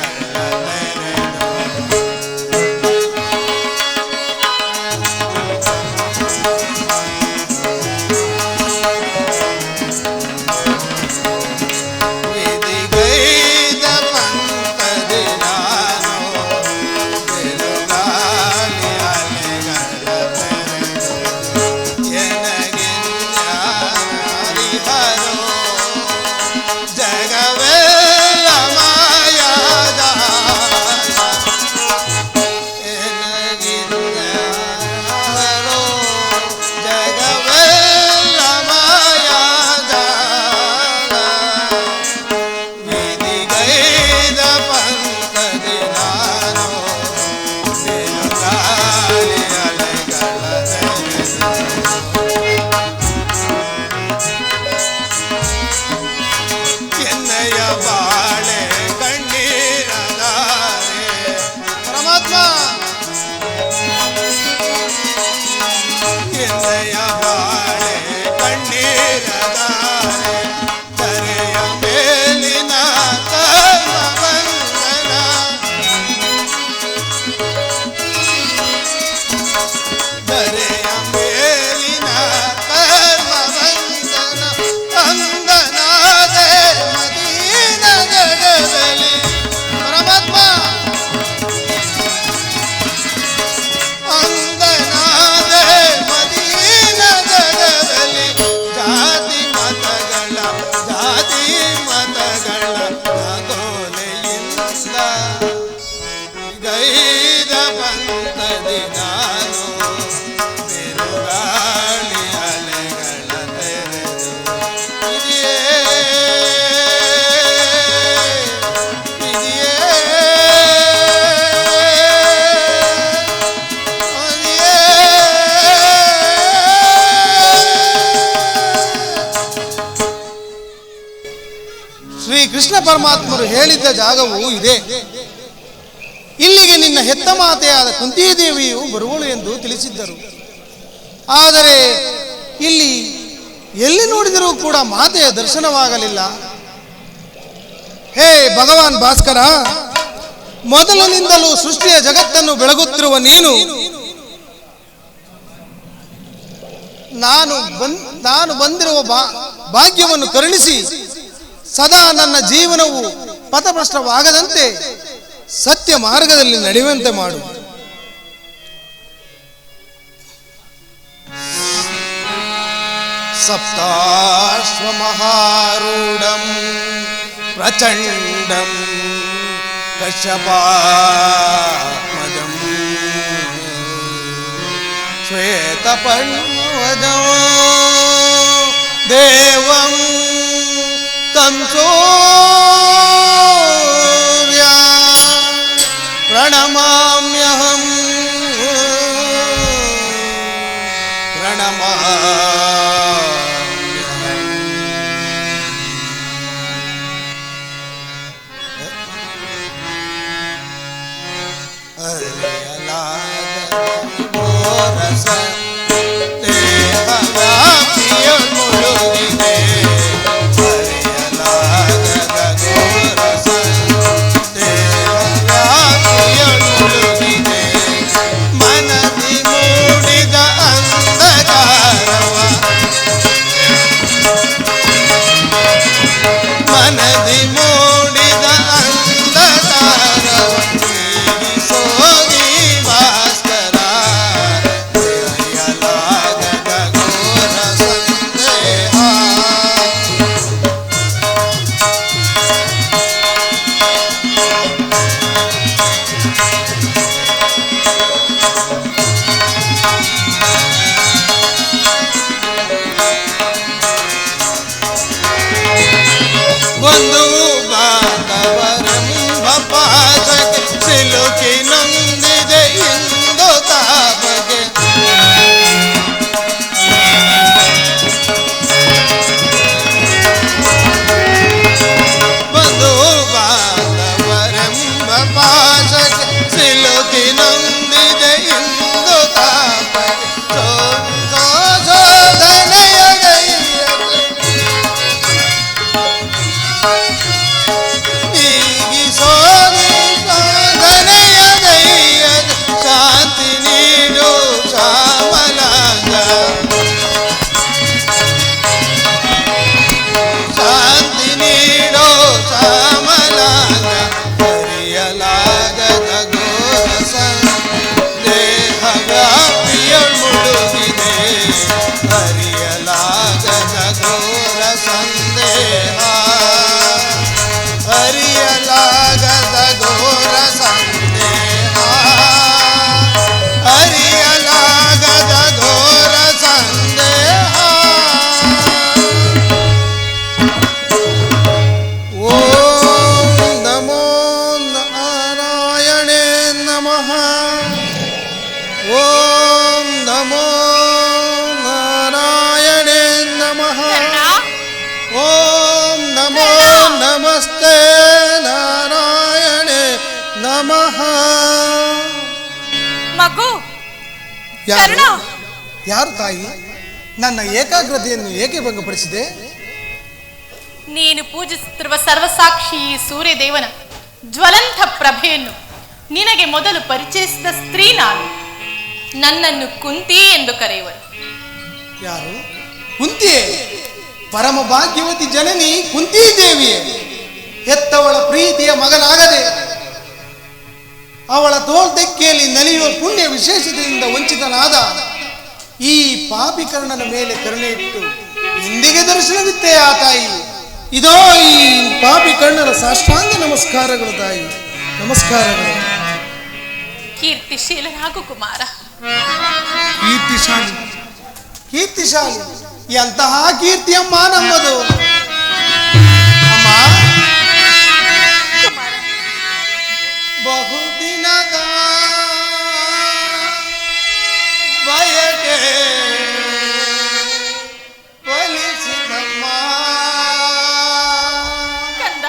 ಪರಮಾತ್ಮರು ಹೇಳಿದ್ದ ಜಾಗವೂ ಇದೆ. ಇಲ್ಲಿಗೆ ನಿನ್ನ ಹೆತ್ತ ಮಾತೆಯಾದ ಕುಂತಿದೇವಿಯು ಬರುವಳು ಎಂದು ತಿಳಿಸಿದ್ದರು. ಆದರೆ ಇಲ್ಲಿ ಎಲ್ಲಿ ನೋಡಿದರೂ ಕೂಡ ಮಾತೆಯ ದರ್ಶನವಾಗಲಿಲ್ಲ. ಹೇ ಭಗವಾನ್ ಭಾಸ್ಕರ, ಮೊದಲಿನಿಂದಲೂ ಸೃಷ್ಟಿಯ ಜಗತ್ತನ್ನು ಬೆಳಗುತ್ತಿರುವ ನೀನು ನಾನು ಬಂದಿರುವ ಭಾಗ್ಯವನ್ನು ಕರುಣಿಸಿ ಸದಾ ನನ್ನ ಜೀವನವು ಪಥಭ್ರಷ್ಟವಾಗದಂತೆ ಸತ್ಯ ಮಾರ್ಗದಲ್ಲಿ ನಡೆಯುವಂತೆ ಮಾಡು. ಸಪ್ತಾಶ್ವಮಹಾರೂಢಂ ಪ್ರಚಂಡಂ ಕಶ್ಯಪಾತ್ಮಜಂ ಶ್ವೇತಪರ್ಣವದಂ ದೇವಂ तं ಸೂರ್ಯ ಪ್ರಣಮಾಮ್ಯಹಂ ಯಾರು ತಾಯಿ? ನನ್ನ ಏಕಾಗ್ರತೆಯನ್ನು ಏಕೆ ಭಂಗಪಡಿಸಿದೆ? ನೀನು ಪೂಜಿಸುತ್ತಿರುವ ಸರ್ವಸಾಕ್ಷಿ ಸೂರ್ಯದೇವನ ಜ್ವಲಂತ ಪ್ರಭೆಯನ್ನು ನಿನಗೆ ಮೊದಲು ಪರಿಚಯಿಸಿದ ಸ್ತ್ರೀ ನಾನು. ನನ್ನನ್ನು ಕುಂತಿ ಎಂದು ಕರೆಯುವರು. ಯಾರು? ಕುಂತಿಯೇ? ಪರಮ ಭಾಗ್ಯವತಿ ಜನನಿ ಕುಂತಿ ದೇವಿಯೇ? ಹೆತ್ತವಳ ಪ್ರೀತಿಯ ಮಗನಾಗದೆ ಅವಳ ತೋಳ್ತೆಕ್ಕೆಯಲ್ಲಿ ನಲಿಯುವ ಪುಣ್ಯ ವಿಶೇಷತೆಯಿಂದ ವಂಚಿತನಾದ ಈ ಪಾಪಿಕರ್ಣನ ಮೇಲೆ ಕರುಣೆ ಇಟ್ಟು ಇಂದಿಗೆ ದರ್ಶನವಿತ್ತೇ ಆ ತಾಯಿ. ಇದೋ ಈ ಪಾಪಿಕರ್ಣನ ಸಾಷ್ಟಾಂಗ ನಮಸ್ಕಾರಗಳು ತಾಯಿ, ನಮಸ್ಕಾರಗಳು. ಕೀರ್ತಿಶೀಲನಾಗು ಕುಮಾರ. ಕೀರ್ತಿಶಾಲಿ, ಕೀರ್ತಿಶಾಲಿ. ಎಂತಹ ಕೀರ್ತಿಯಮ್ಮ ನಮ್ಮದು. ಅಮ್ಮ, ಬಹುದಿನದ ಬಯಕೆ ಫಲಿಸಿದಮ್ಮ. ಕಂದ,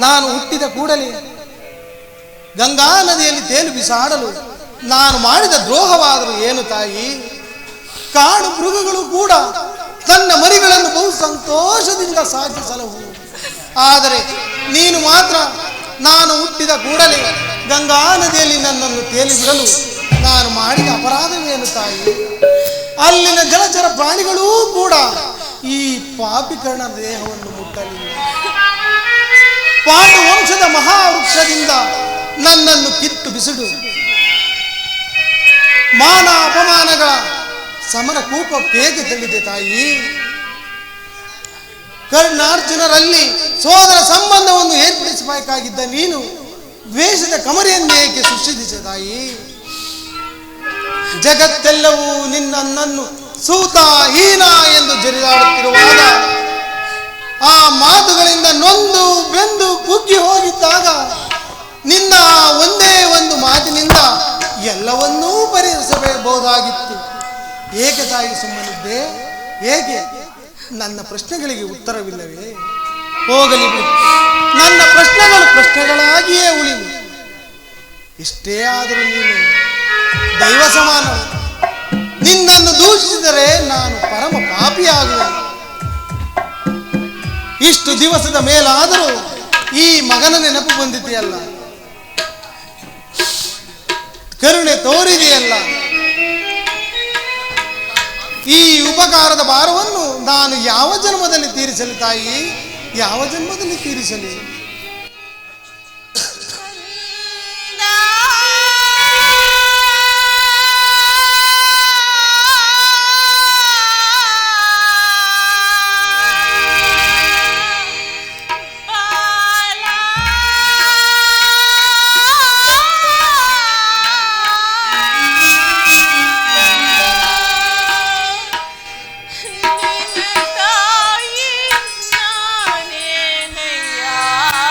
ನಾನು ಹುಟ್ಟಿದ ಕೂಡಲೇ ಗಂಗಾ ನದಿಯಲ್ಲಿ ತೇಲು ಬಿಸಾಡಲು ನಾನು ಮಾಡಿದ ದ್ರೋಹವಾದರೂ ಏನು ತಾಯಿ? ಕಾಡು ಮೃಗಗಳು ಕೂಡ ತನ್ನ ಮರಿಗಳನ್ನು ಬಹು ಸಂತೋಷದಿಂದ ಸಾಗಿಸಲವು. ಆದರೆ ನೀನು ಮಾತ್ರ ನಾನು ಹುಟ್ಟಿದ ಕೂಡಲೇ ಗಂಗಾ ನದಿಯಲ್ಲಿ ನನ್ನನ್ನು ತೇಲಿ ಬಿಡಲು ನಾನು ಮಾಡಿದ ಅಪರಾಧವೇನು ತಾಯಿ? ಅಲ್ಲಿನ ಜಲಚರ ಪ್ರಾಣಿಗಳೂ ಕೂಡ ಈ ಪಾಪಿಕರ್ಣ ದೇಹವನ್ನು ಮುಟ್ಟಲಿಲ್ಲ. ಪಾಂಡು ವಂಶದ ಮಹಾವೃಕ್ಷದಿಂದ ನನ್ನನ್ನು ಕಿತ್ತು ಬಿಸಿಡು ಮಾನ ಅಪಮಾನಗಳ ಸಮರ ಕೂಪ ಹೇಗೆ ತಿಳಿದೆ ತಾಯಿ? ಕರ್ಣಾರ್ಜುನರಲ್ಲಿ ಸೋದರ ಸಂಬಂಧವನ್ನು ಏರ್ಪಡಿಸಬೇಕಾಗಿದ್ದ ನೀನು ದ್ವೇಷದ ಕಮರಿಯನ್ನೇಕೆ ಸೃಷ್ಟಿಸಿದೆ ತಾಯಿ? ಜಗತ್ತೆಲ್ಲವೂ ನಿನ್ನನ್ನು ಸೂತ ಹೀನ ಎಂದು ಜರಿದಾಡುತ್ತಿರುವಾಗ ಆ ಮಾತುಗಳಿಂದ ನೊಂದು ಬೆಂದು ಕುಗ್ಗಿ ಹೋಗಿದ್ದಾಗ ನಿನ್ನ ಒಂದೇ ಒಂದು ಮಾತಿನಿಂದ ಎಲ್ಲವನ್ನೂ ಪರಿಹರಿಸಬಹುದಾಗಿತ್ತು. ಏಕೆ ತಾಯಿ ಸುಮ್ಮನಿದ್ದೆ? ಏಕೆ? ನನ್ನ ಪ್ರಶ್ನೆಗಳಿಗೆ ಉತ್ತರವಿಲ್ಲವೇ? ಹೋಗಲಿ ಬಿಡು, ನನ್ನ ಪ್ರಶ್ನೆಗಳು ಪ್ರಶ್ನೆಗಳಾಗಿಯೇ ಉಳಿವು. ಇಷ್ಟೇ ಆದರೂ ನೀನು ದೈವ ಸಮಾನ. ನಿನ್ನನ್ನು ದೂಷಿಸಿದರೆ ನಾನು ಪರಮ ಪಾಪಿಯಾಗುವೆ. ಇಷ್ಟು ದಿವಸದ ಮೇಲಾದರೂ ಈ ಮಗನ ನೆನಪು ಬಂದಿದೆಯಲ್ಲ, ಕರುಣೆ ತೋರಿದೆಯಲ್ಲ. ಈ ಉಪಕಾರದ ಭಾರವನ್ನು ನಾನು ಯಾವ ಜನ್ಮದಲ್ಲಿ ತೀರಿಸಲಿ ತಾಯಿ? ಯಾವ ಜನ್ಮದಲ್ಲಿ ತೀರಿಸಲಿ? Yeah.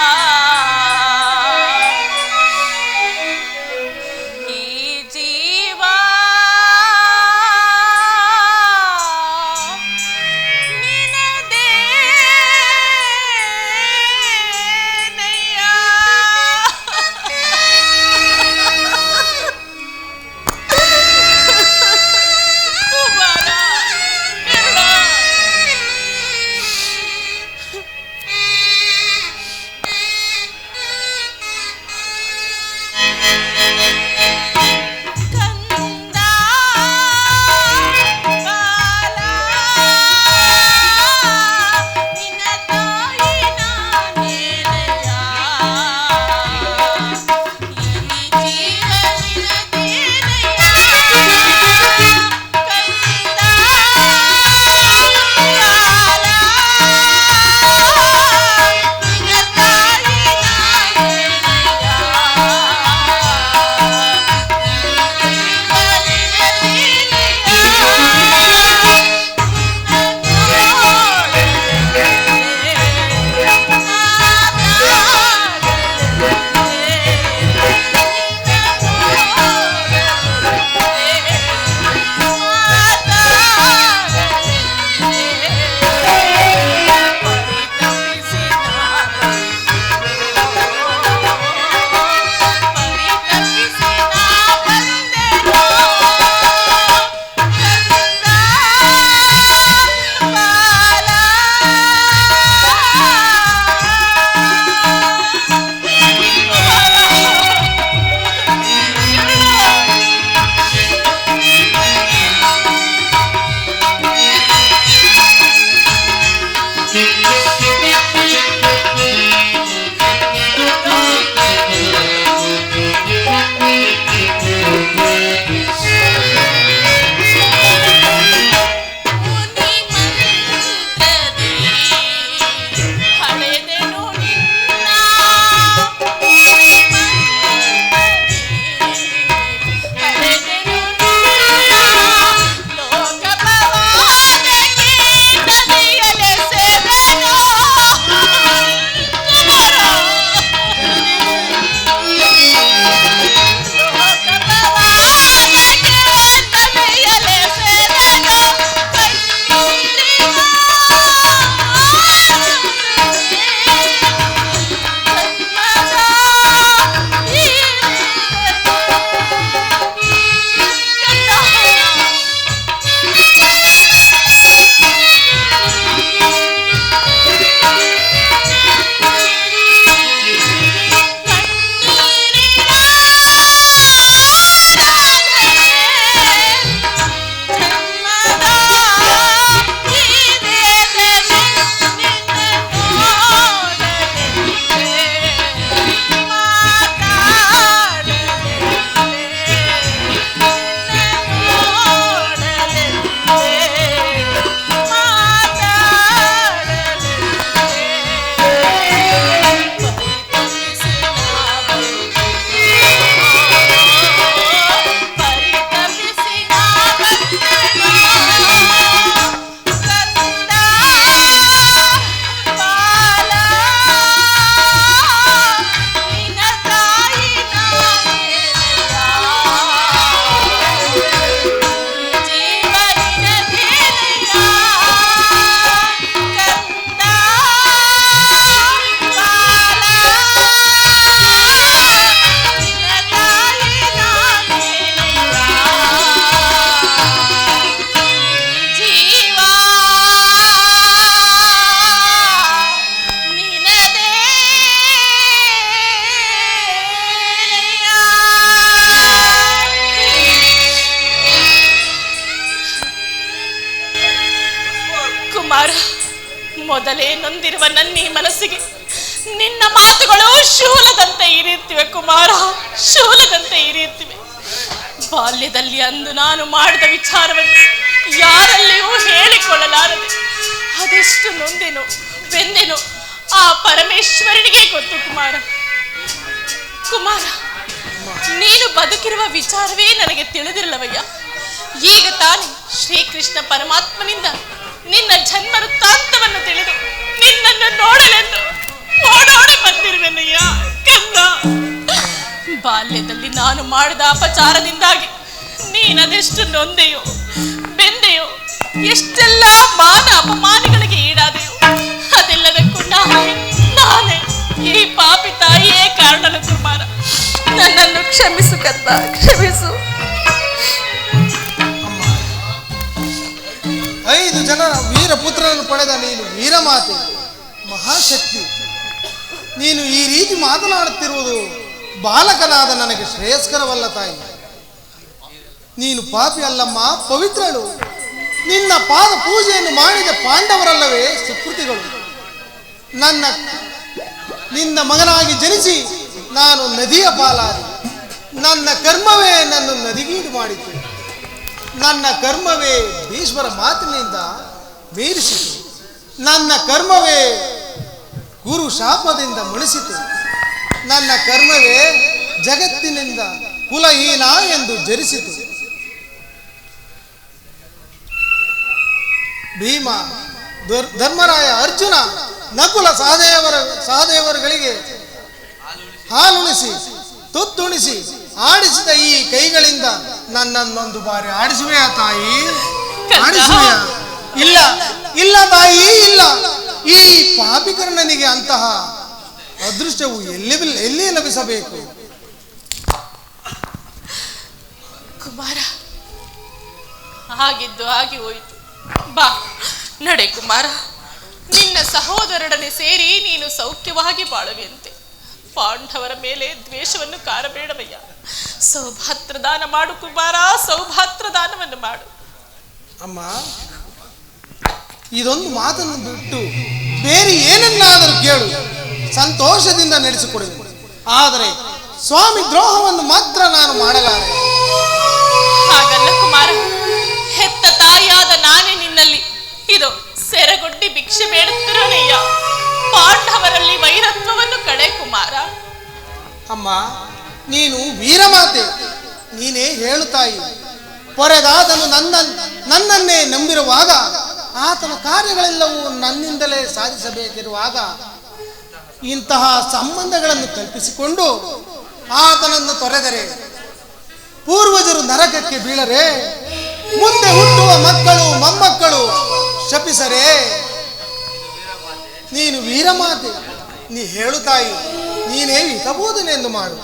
ಮೊದಲೇ ನೊಂದಿರುವ ನನ್ನ ಈ ಮನಸ್ಸಿಗೆ ನಿನ್ನ ಮಾತುಗಳು ಶೂಲದಂತೆ ಇರಿಯುತ್ತಿವೆ ಕುಮಾರ, ಶೂಲದಂತೆ ಇರಿಯುತ್ತಿವೆ. ಬಾಲ್ಯದಲ್ಲಿ ಅಂದು ನಾನು ಮಾಡಿದ ವಿಚಾರವನ್ನು ಯಾರಲ್ಲಿಯೂ ಹೇಳಿಕೊಳ್ಳಲಾರದೆ ಅದೆಷ್ಟು ನೊಂದೆನು ಬೆಂದೆನು ಆ ಪರಮೇಶ್ವರನಿಗೆ ಗೊತ್ತು ಕುಮಾರ. ಕುಮಾರ, ನೀನು ಬದುಕಿರುವ ವಿಚಾರವೇ ನನಗೆ ತಿಳಿದಿರಲವಯ್ಯ. ಈಗ ತಾನೇ ಶ್ರೀಕೃಷ್ಣ ಪರಮಾತ್ಮನಿಂದ ನಿನ್ನ ಜನ್ಮ ವೃತ್ತಾಂತವನ್ನು ತಿಳಿದು ನಿನ್ನನ್ನು ನೋಡಲೆಂದು ಓಡೋಡಿ ಬಂದಿರುವೆನಯ್ಯ ಕಂದ. ಬಾಲ್ಯದಲ್ಲಿ ನಾನು ಮಾಡಿದ ಅಪಚಾರದಿಂದಾಗಿ ನೀನದೆಷ್ಟು ನೊಂದೆಯೋ ಬೆಂದೆಯೋ, ಎಷ್ಟೆಲ್ಲ ಮಾನ ಅಪಮಾನಗಳಿಗೆ ಈಡಾದೆಯೋ, ಅದೆಲ್ಲದಕ್ಕೂ ನಾನೇ ಈ ಪಾಪಿ ತಾಯಿಯೇ ಕಾರಣನು ಕುಮಾರ. ನನ್ನನ್ನು ಕ್ಷಮಿಸು ಕಂದ, ಕ್ಷಮಿಸು. 5 ಜನರ ವೀರಪುತ್ರರನ್ನು ಪಡೆದ ನೀನು ವೀರಮಾತೆ, ಮಹಾಶಕ್ತಿ. ನೀನು ಈ ರೀತಿ ಮಾತನಾಡುತ್ತಿರುವುದು ಬಾಲಕನಾದ ನನಗೆ ಶ್ರೇಯಸ್ಕರವಲ್ಲ ತಾಯಿ. ನೀನು ಪಾಪಿ ಅಲ್ಲಮ್ಮ, ಪವಿತ್ರಳು. ನಿನ್ನ ಪಾದ ಪೂಜೆಯನ್ನು ಮಾಡಿದ ಪಾಂಡವರಲ್ಲವೇ ಸುಕೃತಿಗಳು. ನಿನ್ನ ಮಗನಾಗಿ ಜನಿಸಿ ನಾನು ನದಿಯ ಪಾಲಾದೆ. ನನ್ನ ಕರ್ಮವೇ ನನ್ನ ನದಿಗೀಡು ಮಾಡಿತು. ನನ್ನ ಕರ್ಮವೇ ಭೀಷ್ಮರ ಮಾತಿನಿಂದ ಮೀರಿಸಿತು. ನನ್ನ ಕರ್ಮವೇ ಗುರು ಶಾಪದಿಂದ ಮುಳಿಸಿತು. ನನ್ನ ಕರ್ಮವೇ ಜಗತ್ತಿನಿಂದ ಕುಲಹೀನ ಎಂದು ಜರಿಸಿತು. ಭೀಮ, ಧರ್ಮರಾಯ, ಅರ್ಜುನ, ನಕುಲ ಸಹದೇವರುಗಳಿಗೆ ಹಾಲುಣಿಸಿ ತುತ್ತುಣಿಸಿ ಆಡಿಸಿದ ಈ ಕೈಗಳಿಂದ ನನ್ನನ್ನೊಂದು ಬಾರಿ ಆಡಿಸುವೆಯಾ ತಾಯಿ? ಆಡಿಸುವೆಯಾ? ಇಲ್ಲ ಇಲ್ಲ ತಾಯಿ, ಇಲ್ಲ. ಈ ಪಾಪಿಕರ್ಣನಿಗೆ ಅಂತಹ ಅದೃಷ್ಟವು ಎಲ್ಲಿ ಲಭಿಸಬೇಕು? ಕುಮಾರ, ಆಗಿದ್ದು ಆಗಿ ಹೋಯಿತು. ಬಾ ನಡೆ ಕುಮಾರ, ನಿನ್ನ ಸಹೋದರರೊಡನೆ ಸೇರಿ ನೀನು ಸೌಖ್ಯವಾಗಿ ಬಾಳುವೆಯಂತೆ. ಪಾಂಡವರ ಮೇಲೆ ದ್ವೇಷವನ್ನು ಕಾರಬೇಡವಯ್ಯ. ಸೌಭಾತ್ರ ದಾನ ಮಾಡು ಕುಮಾರ, ಸೌಭಾತ್ರ ದಾನವನ್ನು ಮಾಡು. ಅಮ್ಮ, ಇದೊಂದು ಮಾತನ್ನು ಬಿಟ್ಟು ಬೇರೆ ಏನನ್ನಾದರೂ ಕೇಳು, ಸಂತೋಷದಿಂದ ನಡೆಸಿಕೊಡುವೆ. ಆದರೆ ಸ್ವಾಮಿ ದ್ರೋಹವನ್ನು ಮಾತ್ರ ನಾನು ಮಾಡಲಾರೆ. ಹಾಗಲ್ಲ ಕುಮಾರ, ಹೆತ್ತ ತಾಯಿಯಾದ ನಾನೇ ನಿನ್ನಲ್ಲಿ ಇದು ಸೆರಗೊಡ್ಡಿ ಭಿಕ್ಷೆ ಬೇಡುತ್ತಿರೋನಯ್ಯ. ಪಾಂಡವರಲ್ಲಿ ವೈರತ್ವವನ್ನು ಕಡೆ ಕುಮಾರ. ಅಮ್ಮ, ನೀನು ವೀರಮಾತೆ, ನೀನೇ ಹೇಳು ತಾಯಿ. ಪೊರೆದಾದನು ನನ್ನನ್ನೇ ನಂಬಿರುವಾಗ, ಆತನ ಕಾರ್ಯಗಳೆಲ್ಲವೂ ನನ್ನಿಂದಲೇ ಸಾಧಿಸಬೇಕಿರುವಾಗ ಇಂತಹ ಸಂಬಂಧಗಳನ್ನು ಕಲ್ಪಿಸಿಕೊಂಡು ಆತನನ್ನು ತೊರೆದರೆ ಪೂರ್ವಜರು ನರಕಕ್ಕೆ ಬೀಳರೆ, ಮುಂದೆ ಹುಟ್ಟುವ ಮಕ್ಕಳು ಮೊಮ್ಮಕ್ಕಳು ಶಪಿಸರೆ. ನೀನು ವೀರಮಾತೆ, ನೀ ಹೇಳು ತಾಯಿ, ನೀನೇ ಹಿತಬೋಧನೆಯನ್ನು ಮಾಡು.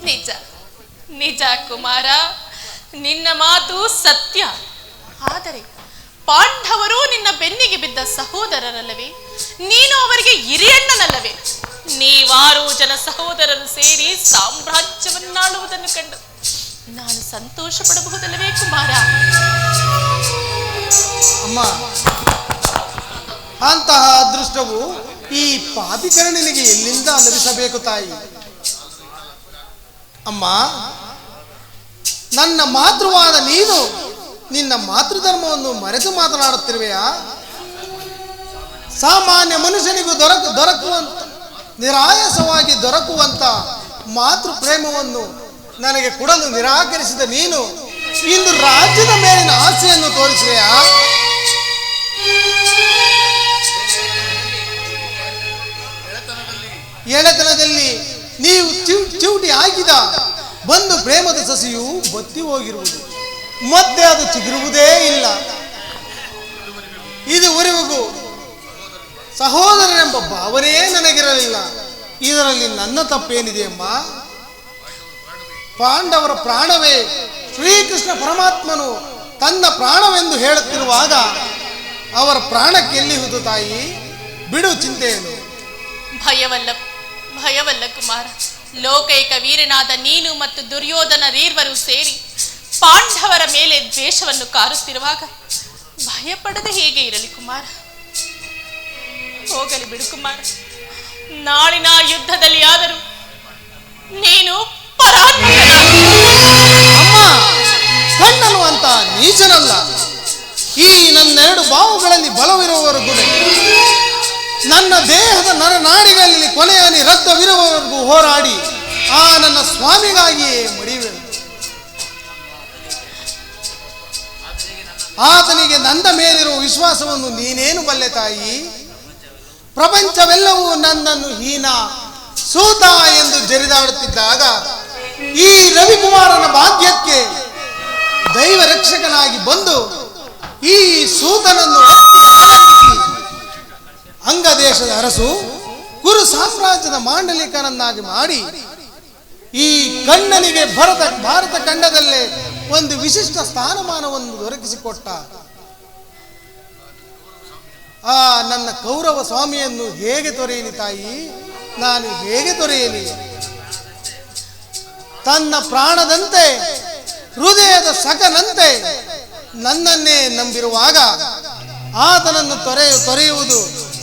ನಿಜ ನಿಜ ಕುಮಾರ, ನಿನ್ನ ಮಾತು ಸತ್ಯ. ಆದರೆ ಪಾಂಡವರು ನಿನ್ನ ಬೆನ್ನಿಗೆ ಬಿದ್ದ ಸಹೋದರರಲ್ಲವೇ? ನೀನು ಅವರಿಗೆ ಹಿರಿಯಣ್ಣನಲ್ಲವೇ? ನೀವಾರು ಜನ ಸಹೋದರರು ಸೇರಿ ಸಾಮ್ರಾಜ್ಯವನ್ನಾಳುವುದನ್ನು ಕಂಡು ನಾನು ಸಂತೋಷ ಪಡಬಹುದಲ್ಲವೇ ಕುಮಾರ? ಅಮ್ಮ, ಅಂತಹ ಅದೃಷ್ಟವು ಈ ಪಾಪಿಕರ್ಣನಿಗೆ ಎಲ್ಲಿಂದ ಲಭಿಸಬೇಕು ತಾಯಿ? ಅಮ್ಮ, ನನ್ನ ಮಾತೃವಾದ ನೀನು ನಿನ್ನ ಮಾತೃಧರ್ಮವನ್ನು ಮರೆತು ಮಾತನಾಡುತ್ತಿರುವೆಯಾ? ಸಾಮಾನ್ಯ ಮನುಷ್ಯನಿಗೂ ದೊರಕುವಂತ ನಿರಾಯಾಸವಾಗಿ ದೊರಕುವಂತ ಮಾತೃ ಪ್ರೇಮವನ್ನು ನನಗೆ ಕೊಡಲು ನಿರಾಕರಿಸಿದ ನೀನು ಇಂದು ರಾಜ್ಯದ ಮೇಲಿನ ಆಸೆಯನ್ನು ತೋರಿಸುವೆಯಾ? ಎಳೆತನದಲ್ಲಿ ನೀವು ಚಿವುಟಿ ಹಾಕಿದ ಬಂದು ಪ್ರೇಮದ ಸಸಿಯು ಬತ್ತಿ ಹೋಗಿರುವುದು, ಮತ್ತೆ ಅದು ಚಿಗುರುವುದೇ ಇಲ್ಲ. ಇದುವರೆಗೂ ಸಹೋದರನೆಂಬ ಭಾವನೆಯೇ ನನಗಿರಲಿಲ್ಲ. ಇದರಲ್ಲಿ ನನ್ನ ತಪ್ಪೇನಿದೆ ಅಮ್ಮ? ಪಾಂಡವರ ಪ್ರಾಣವೇ ಶ್ರೀಕೃಷ್ಣ ಪರಮಾತ್ಮನು ತನ್ನ ಪ್ರಾಣವೆಂದು ಹೇಳುತ್ತಿರುವಾಗ ಅವರ ಪ್ರಾಣಕ್ಕೆ ಎಲ್ಲಿಹುದು ತಾಯಿ? ಬಿಡು ಚಿಂತೆಯನ್ನು. ಭಯವಲ್ಲ ಕುಮಾರ. ಲೋಕೈಕ ವೀರನಾದ ನೀನು ಮತ್ತು ದುರ್ಯೋಧನರೀರ್ವರು ಸೇರಿ ಪಾಂಡವರ ಮೇಲೆ ದ್ವೇಷವನ್ನು ಕಾರುತ್ತಿರುವಾಗ ಭಯಪಡದೆ ಹೇಗೆ ಇರಲಿ ಕುಮಾರ? ಹೋಗಲಿ ಬಿಡು ಕುಮಾರ. ನಾಳಿನ ಯುದ್ಧದಲ್ಲಿ ಆದರೂ ನೀನು ಪರಾತ್ಮನ. ಅಮ್ಮ, ಕಣ್ಣನು ಅಂತ ನೀಚನಲ್ಲ. ಈ ನನ್ನೆರಡು ಬಾವುಗಳಲ್ಲಿ ಬಲವಿರುವವರೆಗೂ, ನನ್ನ ದೇಹದ ನರನಾಡಿಗಳಲ್ಲಿ ಕೊನೆಯಲ್ಲಿ ರಕ್ತವಿರುವವರೆಗೂ ಹೋರಾಡಿ ಆ ನನ್ನ ಸ್ವಾಮಿಗಾಗಿಯೇ ಮಡಿವೆ. ಆತನಿಗೆ ನನ್ನ ಮೇಲಿರುವ ವಿಶ್ವಾಸವನ್ನು ನೀನೇನು ಬಲ್ಲೆ ತಾಯಿ? ಪ್ರಪಂಚವೆಲ್ಲವೂ ನನ್ನನ್ನು ಹೀನ ಸೂತ ಎಂದು ಜರಿದಾಡುತ್ತಿದ್ದಾಗ ಈ ರವಿಕುಮಾರನ ಭಾಗ್ಯಕ್ಕೆ ದೈವ ರಕ್ಷಕನಾಗಿ ಬಂದು ಈ ಸೂತನನ್ನು ಆಲಕಿಸಿ ಅಂಗದೇಶದ ಅರಸು ಕುರು ಸಾಮ್ರಾಜ್ಯದ ಮಾಂಡಲಿಕನನ್ನಾಗಿ ಮಾಡಿ ಈ ಕಣ್ಣನಿಗೆ ಭಾರತ ಖಂಡದಲ್ಲೇ ಒಂದು ವಿಶಿಷ್ಟ ಸ್ಥಾನಮಾನವನ್ನು ದೊರಕಿಸಿಕೊಟ್ಟ ಆ ನನ್ನ ಕೌರವ ಸ್ವಾಮಿಯನ್ನು ಹೇಗೆ ತೊರೆಯಲಿ ತಾಯಿ? ನಾನು ಹೇಗೆ ತೊರೆಯಲಿ? ತನ್ನ ಪ್ರಾಣದಂತೆ ಹೃದಯದ ಸಖನಂತೆ ನನ್ನನ್ನೇ ನಂಬಿರುವಾಗ ಆತನನ್ನು ತೊರೆಯುವುದು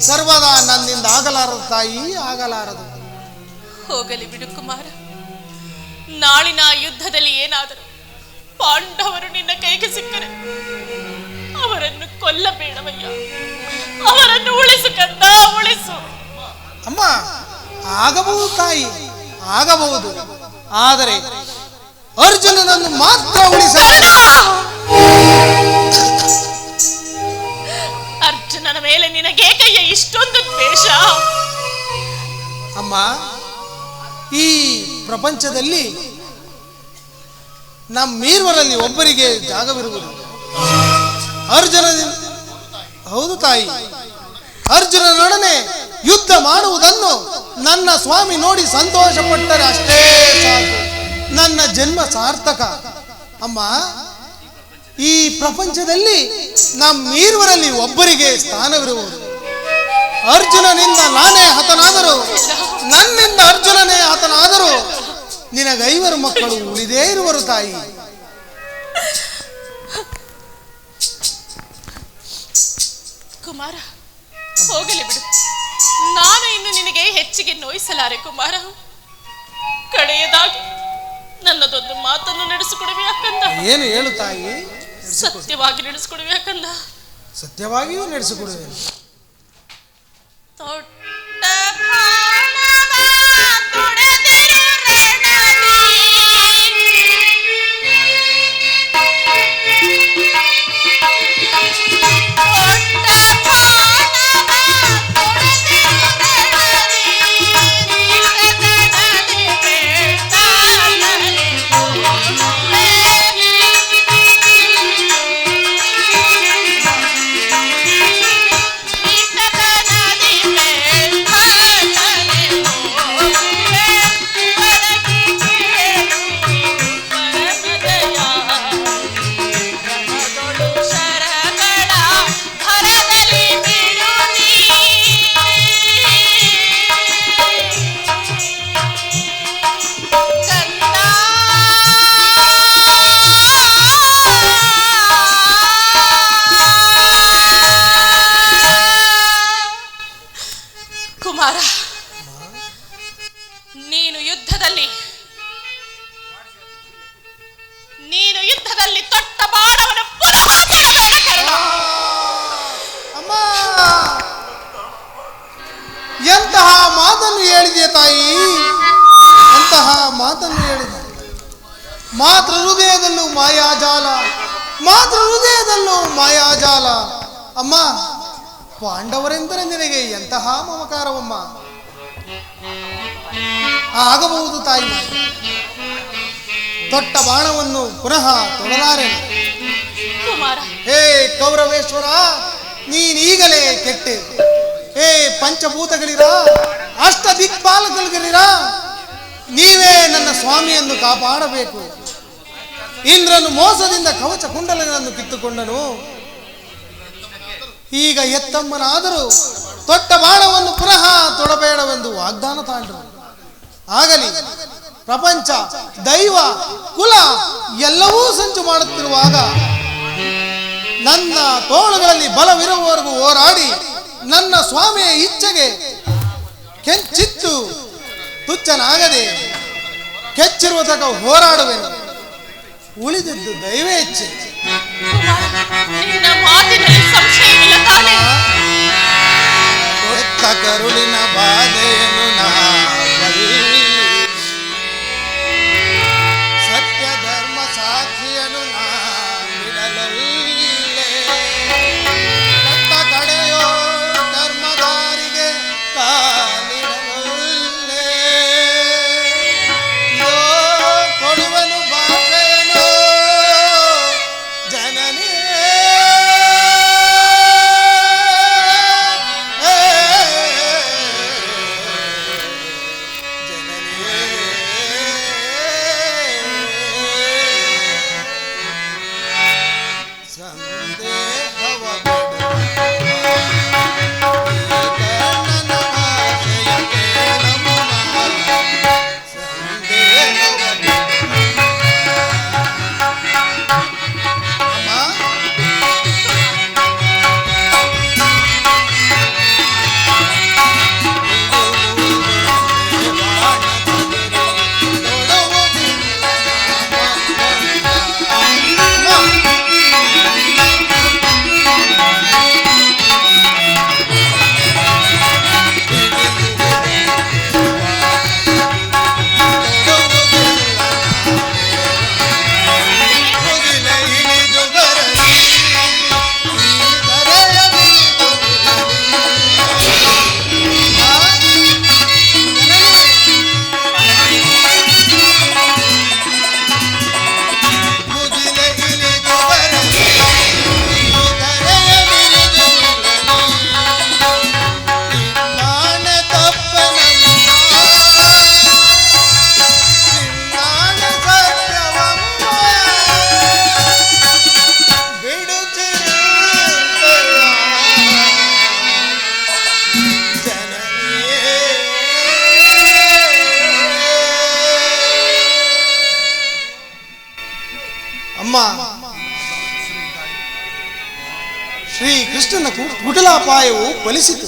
ಸರ್ವದಾ ನನ್ನಿಂದ ಆಗಲಾರದು ತಾಯಿ, ಆಗಲಾರದು. ಹೋಗಲಿ ಬಿಡು ಕುಮಾರ. ನಾಳಿನ ಯುದ್ಧದಲ್ಲಿ ಏನಾದರೂ ಪಾಂಡವರು ನಿನ್ನ ಕೈಗೆ ಸಿಕ್ಕರೆ ಅವರನ್ನು ಕೊಲ್ಲಬೇಡವಯ್ಯ, ಅವರನ್ನು ಉಳಿಸು ಕಂದ, ಉಳಿಸು. ಅಮ್ಮ, ಆಗಬಹುದು ತಾಯಿ, ಆಗಬಹುದು. ಆದರೆ ಅರ್ಜುನನನ್ನು ಮಾತ್ರ ಉಳಿಸಬೇಡ. ಅರ್ಜುನನ ಮೇಲೆ ನಿನಗೇಕಯ್ಯ ಇಷ್ಟೊಂದು ದ್ವೇಷ? ಅಮ್ಮ, ಈ ಪ್ರಪಂಚದಲ್ಲಿ ನಮ್ಮೀರ್ವರಲ್ಲಿ ಒಬ್ಬರಿಗೆ ಜಾಗವಿರುವುದು. ಹೌದು ತಾಯಿ, ಅರ್ಜುನನೊಡನೆ ಯುದ್ಧ ಮಾಡುವುದನ್ನು ನನ್ನ ಸ್ವಾಮಿ ನೋಡಿ ಸಂತೋಷ ಪಟ್ಟರೆ ಅಷ್ಟೇ ಸಾಕು, ನನ್ನ ಜನ್ಮ ಸಾರ್ಥಕ. ಅಮ್ಮ, ಈ ಪ್ರಪಂಚದಲ್ಲಿ ನಮ್ಮೀರ್ವರಲ್ಲಿ ಒಬ್ಬರಿಗೆ ಸ್ಥಾನವಿರುವುದು. ಅರ್ಜುನನಿಂದ ನಾನೇ ಹತನಾದರೂ, ನನ್ನಿಂದ ಅರ್ಜುನನೇ ಹತನಾದರೂ ನಿನಗೈವರು ಮಕ್ಕಳು ಉಳಿದೇ ಇರುವರು ತಾಯಿ. ಕುಮಾರ, ಹೋಗಲಿ ಬಿಡು. ನಾನು ಇನ್ನು ನಿನಗೆ ಹೆಚ್ಚಿಗೆ ನೋಯಿಸಲಾರೆ ಕುಮಾರ. ಕಡೆಯದಾಗಿ ನನ್ನದೊಂದು ಮಾತನ್ನು ನಡೆಸಿಕೊಡುವೆ ಯಾಕಂದ? ಏನು ಹೇಳು ತಾಯಿ? ಸತ್ಯವಾಗಿ ನಡೆಸಿಕೊಡುವೆ ಯಾಕಂದ? ಸತ್ಯವಾಗಿಯೂ ನಡೆಸಿಕೊಡುವೆ. ಕುಮಾರ, ನೀನು ಯುದ್ಧದಲ್ಲಿ ತೊಟ್ಟ ಬಾಣವನ್ನು ಪುನಃ ಬಿಡಬೇಡ ಕರ್ಣ. ಅಮ್ಮ, ಎಂತಹ ಮಾತನ್ನು ಹೇಳಿದೆ ತಾಯಿ, ಎಂತಹ ಮಾತನ್ನು ಹೇಳಿದೆ. ಮಾತೃ ಹೃದಯದಲ್ಲೂ ಮಾಯಾಜಾಲ, ಮಾತೃ ಹೃದಯದಲ್ಲೂ ಮಾಯಾಜಾಲ. ಅಮ್ಮ, ಪಾಂಡವರೆಂದರೆ ನಿನಗೆ ಎಂತಹ ಮಮಕಾರವಮ್ಮ. ಆಗಬಹುದು ತಾಯಿ, ತೊಟ್ಟ ಬಾಣವನ್ನು ಪುನಃ ತೊಡಲಾರೆ. ಕುಮಾರ, ಹೇ ಕೌರವೇಶ್ವರ, ನೀನೀಗಲೇ ಕೆಟ್ಟೆ. ಹೇ ಪಂಚಭೂತಗಳಿರ, ಅಷ್ಟ ದಿಕ್ಪಾಲಕಗಳಿರ, ನೀವೇ ನನ್ನ ಸ್ವಾಮಿಯನ್ನು ಕಾಪಾಡಬೇಕು. ಇಂದ್ರನು ಮೋಸದಿಂದ ಕವಚ ಕುಂಡಲಗಳನ್ನು ಕಿತ್ತುಕೊಂಡನು. ಈಗ ಎತ್ತಮ್ಮನಾದರೂ ತೊಟ್ಟ ಬಾಣವನ್ನು ಪುನಃ ತೊಡಬೇಡವೆಂದು ವಾಗ್ದಾನ ತಾಂಡ್ರು. ಆಗಲಿ, ಪ್ರಪಂಚ, ದೈವ, ಕುಲ ಎಲ್ಲವೂ ಸಂಚು ಮಾಡುತ್ತಿರುವಾಗ ನನ್ನ ತೋಳುಗಳಲ್ಲಿ ಬಲವಿರುವವರೆಗೂ ಹೋರಾಡಿ ನನ್ನ ಸ್ವಾಮಿಯ ಇಚ್ಛೆಗೆ ಕೆಂಚಿತ್ತು ತುಚ್ಚನಾಗದೆ ಕೆಚ್ಚಿರುವ ತಕ ಹೋರಾಡುವೆನು. ಉಳಿದದ್ದು ದೈವೇಚ್ಛೆ. ನಿನ್ನ ಮಾತಿನಲ್ಲಿ ಸಂಶಯವಿಲ್ಲ ತಾನೇ? ಕೊತ್ತ ಕರುಳಿನ ಬಾಧೆಯನ್ನು ನಾ ಸತ್ಯ ಧರ್ಮ ಸಾಕ್ಷಿಯನ್ನು ನಾ ಬಿಡಲೊಲ್ಲೆ. ಕಟ್ಟ ಕಡೆಯೋ ಧರ್ಮದಾರಿಗೆ ಕಾಲಿಡಲೊಲ್ಲೆ. ಇದೋ ಕೊಡುವನು ಭಾಷೆಯನು ಜನನೇ. ಶ್ರೀ ಕೃಷ್ಣನ ಕುಟಿಲಾಪಾಯವು ಫಲಿಸಿತು.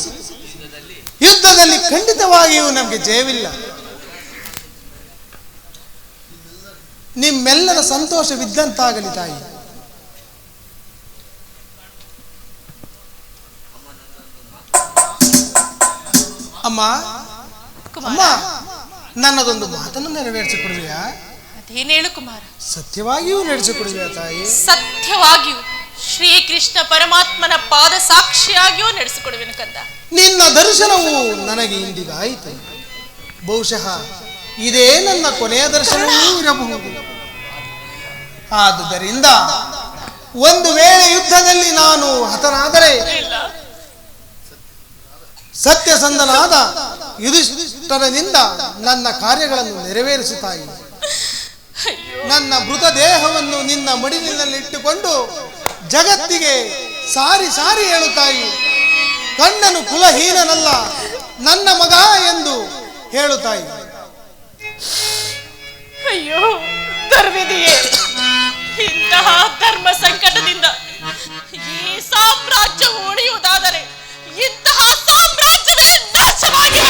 ಯುದ್ಧದಲ್ಲಿ ಖಂಡಿತವಾಗಿಯೂ ನಮಗೆ ಜಯವಿಲ್ಲ. ನಿಮ್ಮೆಲ್ಲರ ಸಂತೋಷವಿದ್ದಂತಾಗಲಿ ತಾಯಿ. ಅಮ್ಮ ಅಮ್ಮ, ನನ್ನದೊಂದು ಮಾತನ್ನು ನೆರವೇರಿಸಿಕೊಡುವೆಯಾ? ಅದೇನೇಳು ಕುಮಾರ? ಸತ್ಯವಾಗಿಯೂ ನಡೆಸಿಕೊಡುವೆಯಾ ತಾಯಿ? ಸತ್ಯವಾಗಿಯೂ ಶ್ರೀಕೃಷ್ಣ ಪರಮಾತ್ಮನ ಪಾದ ಸಾಕ್ಷಿಯಾಗಿಯೂ ನಡೆಸಿಕೊಡುವೆನು ಕಂದ. ನಿನ್ನ ದರ್ಶನವು ನನಗೆ ಇಂದಿಗಾಯಿತು. ಬಹುಶಃ ಇದೇ ನನ್ನ ಕೊನೆಯ ದರ್ಶನವೂ ಇರಬಹುದು. ಆದುದರಿಂದ ಒಂದು ವೇಳೆ ಯುದ್ಧದಲ್ಲಿ ನಾನು ಹತನಾದರೆ ಸತ್ಯಸಂಧನಾದ ಯುಧಿಷ್ಠಿರನಿಂದ ನನ್ನ ಕಾರ್ಯಗಳನ್ನು ನೆರವೇರಿಸು ತಾಯಿ. ನನ್ನ ಮೃತ ದೇಹವನ್ನು ನಿನ್ನ ಮಡಿಲಿನಲ್ಲಿಟ್ಟುಕೊಂಡು ಜಗತ್ತಿಗೆ ಸಾರಿ ಸಾರಿ ಹೇಳುತ್ತಾಯಿ, ಕಣ್ಣನು ಕುಲಹೀನನಲ್ಲ, ನನ್ನ ಮಗ ಎಂದು ಹೇಳುತ್ತಾಯಿ. ಅಯ್ಯೋ ಧರ್ಮಿದೆಯೇ, ಇಂತಹ ಧರ್ಮ ಸಂಕಟದಿಂದ ಈ ಸಾಮ್ರಾಜ್ಯ ಉಳಿಯುವುದಾದರೆ ಇಂತಹ ಸಾಮ್ರಾಜ್ಯವೇ ನಾಶವಾಗಿ